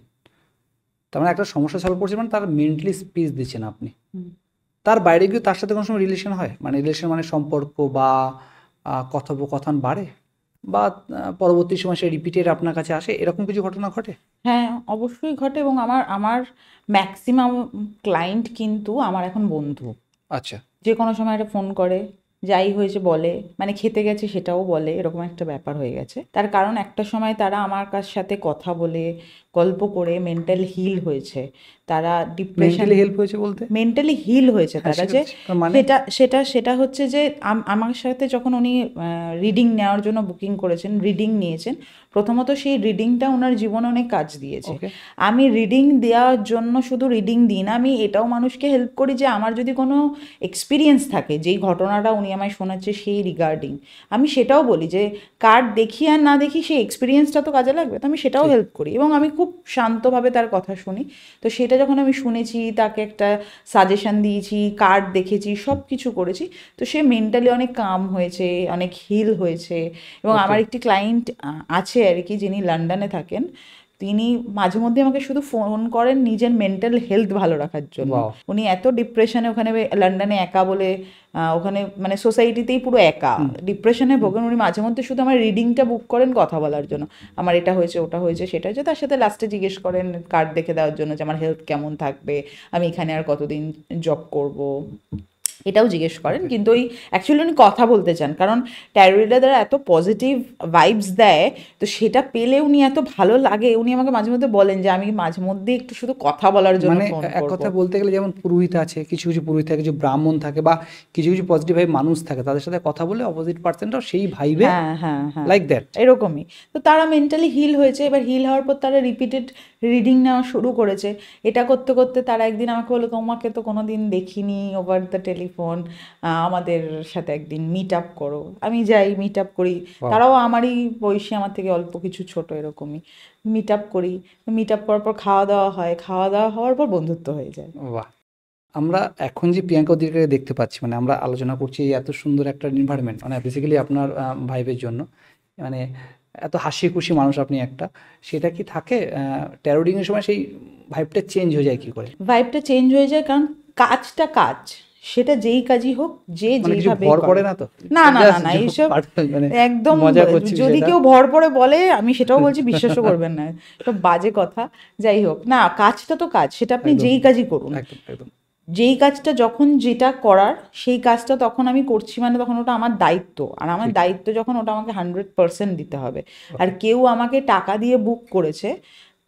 তার মানে একটা সমস্যা সলভ করছেন মানে তার মেন্টালি স্পেস দিচ্ছেন আপনি, তার বাইরে গিয়ে তার সাথে কোনো সময় রিলেশন হয়, মানে রিলেশন মানে সম্পর্ক বা কথোপকথন বাড়ে, বা পরবর্তী সময় সে রিপিটেড আপনার কাছে আসে, এরকম কিছু ঘটনা ঘটে? হ্যাঁ, অবশ্যই ঘটে, এবং আমার আমার ম্যাক্সিমাম ক্লায়েন্ট কিন্তু আমার এখন বন্ধু। আচ্ছা। যে কোনো সময় একটা ফোন করে, যাই হয়েছে বলে, মানে খেতে গেছে সেটাও বলে, এরকম একটা ব্যাপার হয়ে গেছে। তার কারণ একটা সময় তারা আমার সাথে কথা বলে, গল্প করে মেন্টাল হিল হয়েছে, তারা ডিপ্রেশন, মেন্টালি হেল্প হয়েছে বলতে? মেন্টালি হিল হয়েছে হ্যাঁ, তারা, যে মানে সেটা হচ্ছে যে আমার সাথে যখন উনি রিডিং নেওয়ার জন্য বুকিং করেছেন, রিডিং নিয়েছেন, প্রথমত সেই রিডিংটা ওনার জীবনে অনেক কাজ দিয়েছে। ওকে। আমি রিডিং দেওয়ার জন্য শুধু রিডিং দিই না, আমি এটাও মানুষকে হেল্প করি যে আমার যদি কোনো এক্সপিরিয়েন্স থাকে, যেই ঘটনাটা উনি আমায় শোনাচ্ছে সেই রিগার্ডিং, আমি সেটাও বলি যে কার্ড দেখি আর না দেখি সেই এক্সপিরিয়েন্সটা তো কাজে লাগবে, তো আমি সেটাও হেল্প করি, এবং আমি খুব শান্তভাবে তার কথা শুনি। তো সেটা যখন আমি শুনেছি, তাকে একটা সাজেশন দিয়েছি, কার্ড দেখেছি, সব কিছু করেছি, তো সে মেন্টালি অনেক কাম হয়েছে, অনেক হিল হয়েছে। এবং আমার একটি ক্লায়েন্ট আছে আর কি, যিনি লন্ডনে থাকেন, তিনি মাঝে মধ্যে আমাকে শুধু ফোন করেন নিজের মেন্টাল হেলথ ভালো রাখার জন্য। উনি এত ডিপ্রেশনে, ওখানে লন্ডনে একা বলে, ওখানে মানে সোসাইটিতেই পুরো একা ডিপ্রেশনে ভোগেন, উনি মাঝে মধ্যে শুধু আমার রিডিংটা বুক করেন কথা বলার জন্য, আমার এটা হয়েছে, ওটা হয়েছে, সেটা হয়েছে, তার সাথে লাস্টে জিজ্ঞেস করেন কার্ড দেখে দেওয়ার জন্য যে আমার হেলথ কেমন থাকবে, আমি এখানে আর কতদিন জব করব, এটাও জিজ্ঞেস করেন। কিন্তু ওই অ্যাকচুয়ালি উনি কথা বলতে চান, কারণ ট্যারো রিডার দ্বারা এত পজিটিভ ভাইবস দেয়, তো সেটা পেলে উনি এত ভালো লাগে, উনি আমাকে মাঝে মধ্যে বলেন যে আমি মাঝে মধ্যে একটু শুধু কথা বলার জন্য মানে ফোন এক করব। কথা বলতে গেলে যেমন পুরোহিত আছে, কিছু কিছু পুরোহিত থাকে, কিছু ব্রাহ্মণ থাকে, বা কিছু কিছু পজিটিভ ভাইব মানুষ থাকে, তাদের সাথে কথা বলে অপোজিট পার্সনটাও সেই ভাইবে হ্যাঁ হ্যাঁ হ্যাঁ, লাইক দ্যাট। এরকমই। তো তারা মেন্টালি হিল হয়েছে, এবার হিল হওয়ার পর তারা রিপিটেড রিডিং নেওয়া শুরু করেছে। এটা করতে করতে তারা একদিন আমাকে বললো, তোমাকে তো কোনো দিন দেখিনি ওভার দ্য টেলিফোন, আমাদের সাথে একদিন মিট আপ করো। আমি যাই, মিট আপ করি, তারাও আমারই বয়সী, আমার থেকে অল্প কিছু ছোট, এরকমই মিট আপ করি। মিট আপ করার পর খাওয়া দাওয়া হয়, খাওয়া দাওয়া হওয়ার পর বন্ধুত্ব হয়ে যায়। বাহ। আমরা এখন যে প্রিয়াঙ্কা ওদিকে দেখতে পাচ্ছি, মানে আমরা আলোচনা করছি এই এত সুন্দর একটা এনভায়রনমেন্ট, মানে বেসিক্যালি আপনার ভাইবের জন্য, মানে এত হাসি খুশি মানুষ আপনি একটা, সেটা কি থাকে ট্যারো রিডিং এর সময় সেই ভাইবটা চেঞ্জ হয়ে যায় কি করে? ভাইবটা চেঞ্জ হয়ে যায়, কারণ কাজটা কাজ, সেটা যেই কাজই হোক, যে মানে কিছু যেইভাবে ভর পড়ে না তো? না না না Just না, joke এইসব part, মানে একদম, মজা করছি যদি সেটা। কেউ ভর পড়ে বলে, আমি সেটাও বলছি বিশ্বাসও করবেন না, সব বাজে কথা। যাই হোক না, কাজটা তো কাজ, সেটা আপনি একদম যেই কাজই করুন, একদম একদম। যেই কাজটা যখন যেটা করার, সেই কাজটা তখন আমি করছি, মানে তখন ওটা আমার দায়িত্ব, আর আমার দায়িত্ব যখন, ওটা আমাকে 100% দিতে হবে। আর কেউ আমাকে টাকা দিয়ে বুক করেছে,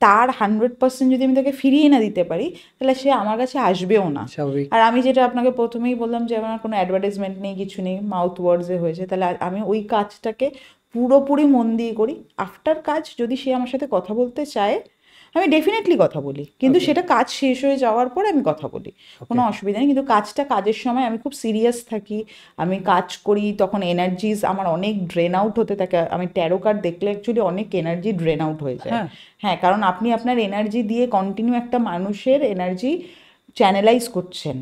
তার 100% যদি আমি তাকে ফিরিয়ে না দিতে পারি, তাহলে সে আমার কাছে আসবেও না। স্বাভাবিক। আর আমি যেটা আপনাকে প্রথমেই বললাম যে আমার কোনো অ্যাডভার্টাইজমেন্ট নেই, কিছু নেই, মাউথ ওয়ার্ডসে হয়েছে, তাহলে আমি ওই কাজটাকে পুরোপুরি মন দিয়ে করি। আফটার কাজ যদি সে আমার সাথে কথা বলতে চায়, আমি ডেফিনেটলি কথা বলি, কিন্তু সেটা কাজ শেষ হয়ে যাওয়ার পরে আমি কথা বলি, কোনো অসুবিধা নেই। কিন্তু কাজের সময় আমি খুব সিরিয়াস থাকি, আমি কাজ করি, তখন এনার্জিস আমার অনেক ড্রেন আউট হতে থাকে। আমি ট্যারো কার্ড দেখলে অ্যাকচুয়ালি অনেক এনার্জি ড্রেন আউট হয়ে যায়। হ্যাঁ, কারণ আপনি আপনার এনার্জি দিয়ে কন্টিনিউ একটা মানুষের এনার্জি চ্যানেলাইজ করছেন,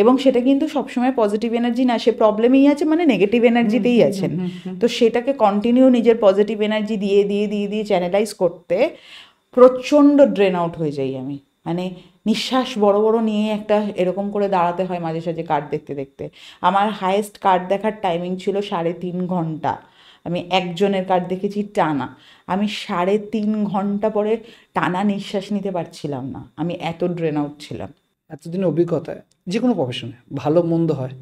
এবং সেটা কিন্তু সবসময় পজিটিভ এনার্জি না, সে প্রবলেমেই আছে, মানে নেগেটিভ এনার্জিতেই আছেন। তো সেটাকে কন্টিনিউ নিজের পজিটিভ এনার্জি দিয়ে দিয়ে দিয়ে দিয়ে চ্যানেলাইজ করতে প্রচণ্ড ড্রেন আউট হয়ে যাই আমি, মানে নিঃশ্বাস বড় বড় নিয়ে একটা এরকম করে দাঁড়াতে হয় মাঝে সাঝে কার্ড দেখতে দেখতে। আমার হায়েস্ট কার্ড দেখার টাইমিং ছিল 3.5 ঘন্টা। আমি একজনের কার্ড দেখেছি টানা, আমি 3.5 ঘন্টা পরে টানা নিঃশ্বাস নিতে পারছিলাম না, আমি এত ড্রেন আউট ছিলাম। এতদিনের অভিজ্ঞতায় যে কোনো প্রফেশনে ভালো মন্দ হয়,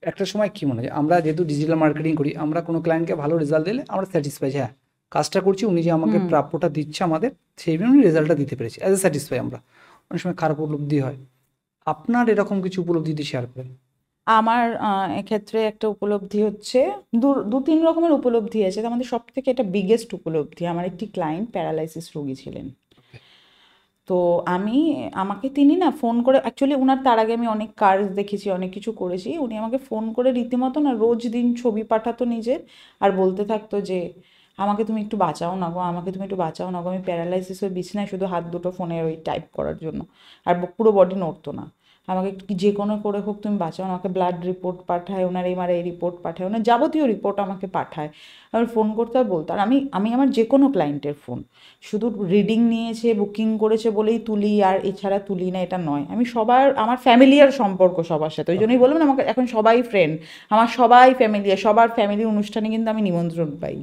একটা সময় কি মনে হয়, আমরা যেহেতু ডিজিটাল মার্কেটিং করি, আমরা কোনো ক্লায়েন্টকে ভালো রেজাল্ট দিলে আমরা স্যাটিসফাই, হ্যাঁ কাজটা করছি, উনি যে আমাকে প্রাপ্যটা দিচ্ছে আমাদের, সেই জন্য রেজাল্টটা দিতে পেরেছি, অ্যাজ এ স্যাটিসফাই। আমরা অনেক সময় খারাপ উপলব্ধি হয়, আপনার এরকম কিছু উপলব্ধি দিয়ে শেয়ার করেন। আমার এক্ষেত্রে একটা উপলব্ধি হচ্ছে, দু তিন রকমের উপলব্ধি আছে। আমাদের সব থেকে একটা বিগেস্ট উপলব্ধি, আমার একটি ক্লায়েন্ট প্যারালাইসিস রোগী ছিলেন, তো আমাকে তিনি না ফোন করে, অ্যাকচুয়ালি ওনার তার আগে আমি অনেক কাজ দেখেছি, অনেক কিছু করেছি, উনি আমাকে ফোন করে রীতিমতো না রোজ দিন ছবি পাঠাতো নিজের, আর বলতে থাকতো যে আমাকে তুমি একটু বাঁচাও না গো, আমাকে তুমি একটু বাঁচাও না গো, আমি প্যারালাইসিস হয়ে বিছানায়, শুধু হাত দুটো ফোনের ওই টাইপ করার জন্য, আর পুরো বডি নড়তো না, আমাকে একটু যে কোনো করে হোক তুমি বাঁচাও, আমাকে ব্লাড রিপোর্ট পাঠায়, ওনার এমআরআই রিপোর্ট পাঠায়, ওনার যাবতীয় রিপোর্ট আমাকে পাঠায়, আমি ফোন করতে আর বলতো। আর আমি আমার যে কোনো ক্লায়েন্টের ফোন শুধু রিডিং নিয়েছে, বুকিং করেছে বলেই তুলি, আর এছাড়া তুলি না এটা নয়। আমি আমার ফ্যামিলিয়ার সম্পর্ক সবার সাথে, ওই জন্যই বললাম না আমাকে এখন সবাই ফ্রেন্ড, আমার সবাই ফ্যামিলিয়ার, সবার ফ্যামিলির অনুষ্ঠানে কিন্তু আমি নিমন্ত্রণ পাই।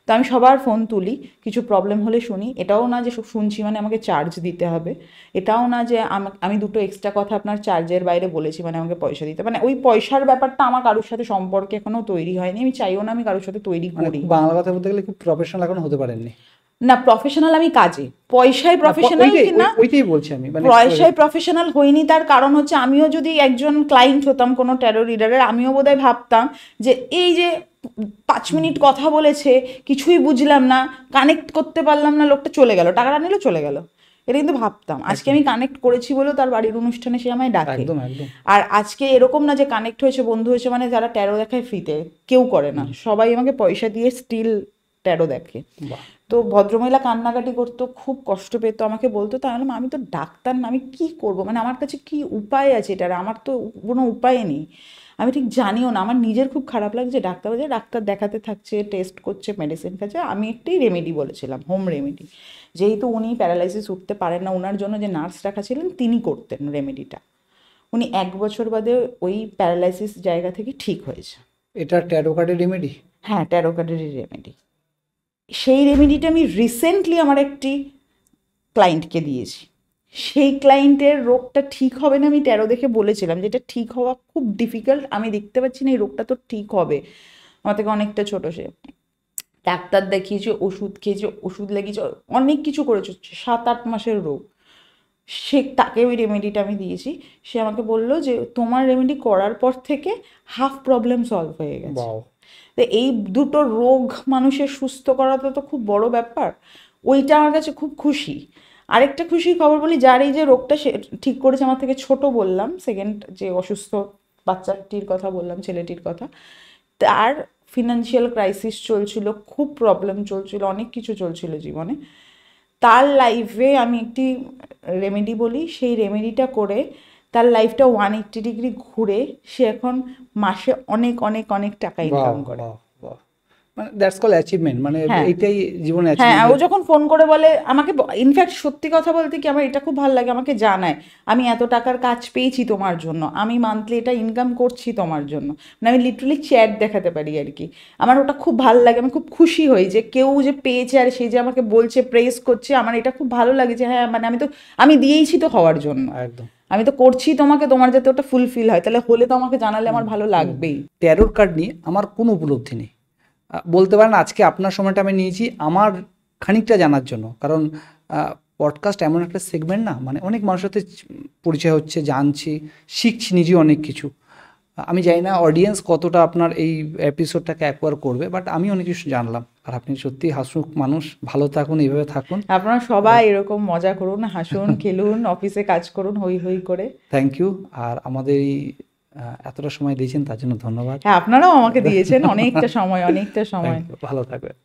তো আমি সবার ফোন তুলি, কিছু প্রবলেম হলে শুনি, এটাও না যে শুনছি মানে আমাকে চার্জ দিতে হবে, এটাও না যে আমি দুটো এক্সট্রা কথা আপনার চার্জের বাইরে বলেছি মানে আমাকে পয়সা দিতে, মানে ওই পয়সার ব্যাপারটা আমার কারোর সাথে সম্পর্কে এখনো তৈরি হয়নি, আমি চাইও না আমি কারোর সাথে তৈরি করি। বাংলা কথা বলতে গেলে খুব প্রফেশনাল এখনো হতে পারেননি। না, প্রফেশনাল আমি কাজে, পয়সায় প্রফেশনাল কিনা ওইটাই বলছি আমি, মানে পয়সায় প্রফেশনাল হইনি। তার কারণ হচ্ছে আমিও যদি একজন ক্লায়েন্ট হতাম কোনো ট্যারো রিডারের, আমিও বোধহয় ভাবতাম যে এই যে 5 মিনিট কথা বলেছে, কিছুই বুঝলাম না, কানেক্ট করতে পারলাম না, লোকটা চলে গেল, টাকাটা নিল চলে গেল, এটা কিন্তু ভাবতাম। আজকে আমি কানেক্ট করেছি বলেও তার বাড়ির অনুষ্ঠানে সে আমায় ডাকে। আর আজকে এরকম না যে কানেক্ট হয়েছে, বন্ধু হয়েছে মানে যারা ট্যারো দেখায় ফ্রিতে, কেউ করে না, সবাই আমাকে পয়সা দিয়ে স্টিল ট্যারো দেখে। তো ভদ্রমহিলা কান্নাকাটি করতো, খুব কষ্ট পেত, আমাকে বলতো, তাহলে আমি তো ডাক্তার না, আমি কি করব, মানে আমার কাছে কি উপায় আছে এটার, আমার তো কোনো উপায় নেই, আমি ঠিক জানিও না, আমার নিজের খুব খারাপ লাগছে। ডাক্তার দেখাতে থাকছে, টেস্ট করছে, মেডিসিন খাচ্ছে, আমি একটাই রেমেডি বলেছিলাম, হোম রেমেডি, যেহেতু উনি প্যারালাইসিস উঠতে পারেন না, ওনার জন্য যে নার্স রাখা ছিলেন তিনি করতেন রেমেডিটা, উনি 1 বছর বাদে ওই প্যারালাইসিস জায়গা থেকে ঠিক হয়েছে। এটা ট্যারো কার্ডের রেমেডি? হ্যাঁ, ট্যারো কার্ডেরই রেমেডি। সেই রেমেডিটা আমি রিসেন্টলি আমার একটি ক্লায়েন্টকে দিয়েছি, সেই ক্লায়েন্টের রোগটা ঠিক হবে না, আমি ট্যারো দেখে বলেছিলাম যে এটা ঠিক হওয়া খুব ডিফিকাল্ট, আমি দেখতে পাচ্ছি না এই রোগটা তো ঠিক হবে, আমার থেকে অনেকটা ছোটো সে, ডাক্তার দেখিয়েছে, ওষুধ খেয়েছে, ওষুধ লেগেছে, অনেক কিছু করেছে, 7-8 মাসের রোগ, তাকে ওই রেমেডিটা আমি দিয়েছি। সে আমাকে বললো যে তোমার রেমেডি করার পর থেকে হাফ প্রবলেম সলভ হয়ে গেছে। তো এই দুটো রোগ মানুষের সুস্থ করাটা তো খুব বড় ব্যাপার, ওইটা আমার কাছে খুব খুশি। আরেকটা খুশির খবর বলি, যার এই যে রোগটা সে ঠিক করেছে আমার থেকে ছোট, বললাম সেকেন্ড যে অসুস্থ বাচ্চাটির কথা বললাম, ছেলেটির কথা, তার ফিনান্সিয়াল ক্রাইসিস চলছিল, খুব প্রবলেম চলছিল, অনেক কিছু চলছিল জীবনে, তার লাইফে আমি একটি রেমেডি বলি, সেই রেমেডিটা করে তার লাইফটা 180 ডিগ্রি ঘুরে সে এখন মাসে অনেক অনেক অনেক টাকা ইনকাম করে। মানে দ্যাটস কল অ্যাচিভমেন্ট, মানে এইটাই জীবনে হ্যাঁ, ও যখন ফোন করে বলে আমাকে, ইনফ্যাক্ট সত্যি কথা বলতে কি আমার এটা খুব ভালো লাগে, আমাকে জানায় আমি এত টাকার কাজ পেয়েছি তোমার জন্য, আমি মান্থলি এটা ইনকাম করছি তোমার জন্য, মানে আমি লিটারালি চ্যাট দেখাতে পারি আর কি, আমার ওটা খুব ভালো লাগে, আমি খুব খুশি হই যে কেউ যে পেয়েছে আর সে যে আমাকে বলছে, প্রেস করছে, আমার এটা খুব ভালো লাগে যে হ্যাঁ মানে আমি দিয়েইছি তো হওয়ার জন্য, একদম আমি তো করছি তোমাকে, তোমার যাতে ওটা ফুলফিল হয়, তাহলে হলে তো আমাকে জানালে আমার ভালো লাগবেই। ট্যারোর কার্ড নিয়ে আমার কোনো উপলব্ধি নেই, বলতে পারেন আজকে আপনার সময়টা আমি নিয়েছি আমার খানিকটা জানার জন্য, কারণ পডকাস্ট এমন একটা সেগমেন্ট না, মানে অনেক মানুষের সাথে পরিচয় হচ্ছে, জানছি, শিখছি নিজে অনেক কিছু। আমি জানি না অডিয়েন্স কতটা আপনার এই এপিসোডটাকে অ্যাকোয়ার করবে, বাট আমি অনেক কিছু জানলাম। আর আপনি সত্যি হাসুক মানুষ, ভালো থাকুন, এইভাবে থাকুন, আপনারা সবাই এরকম মজা করুন, হাসুন, খেলুন, অফিসে কাজ করুন হই হই করে। Thank you. আর আমাদের এই এতটা সময় দিয়েছেন তার জন্য ধন্যবাদ। হ্যাঁ, আপনারাও আমাকে দিয়েছেন অনেকটা সময়, অনেকটা সময়। ভালো থাকবেন।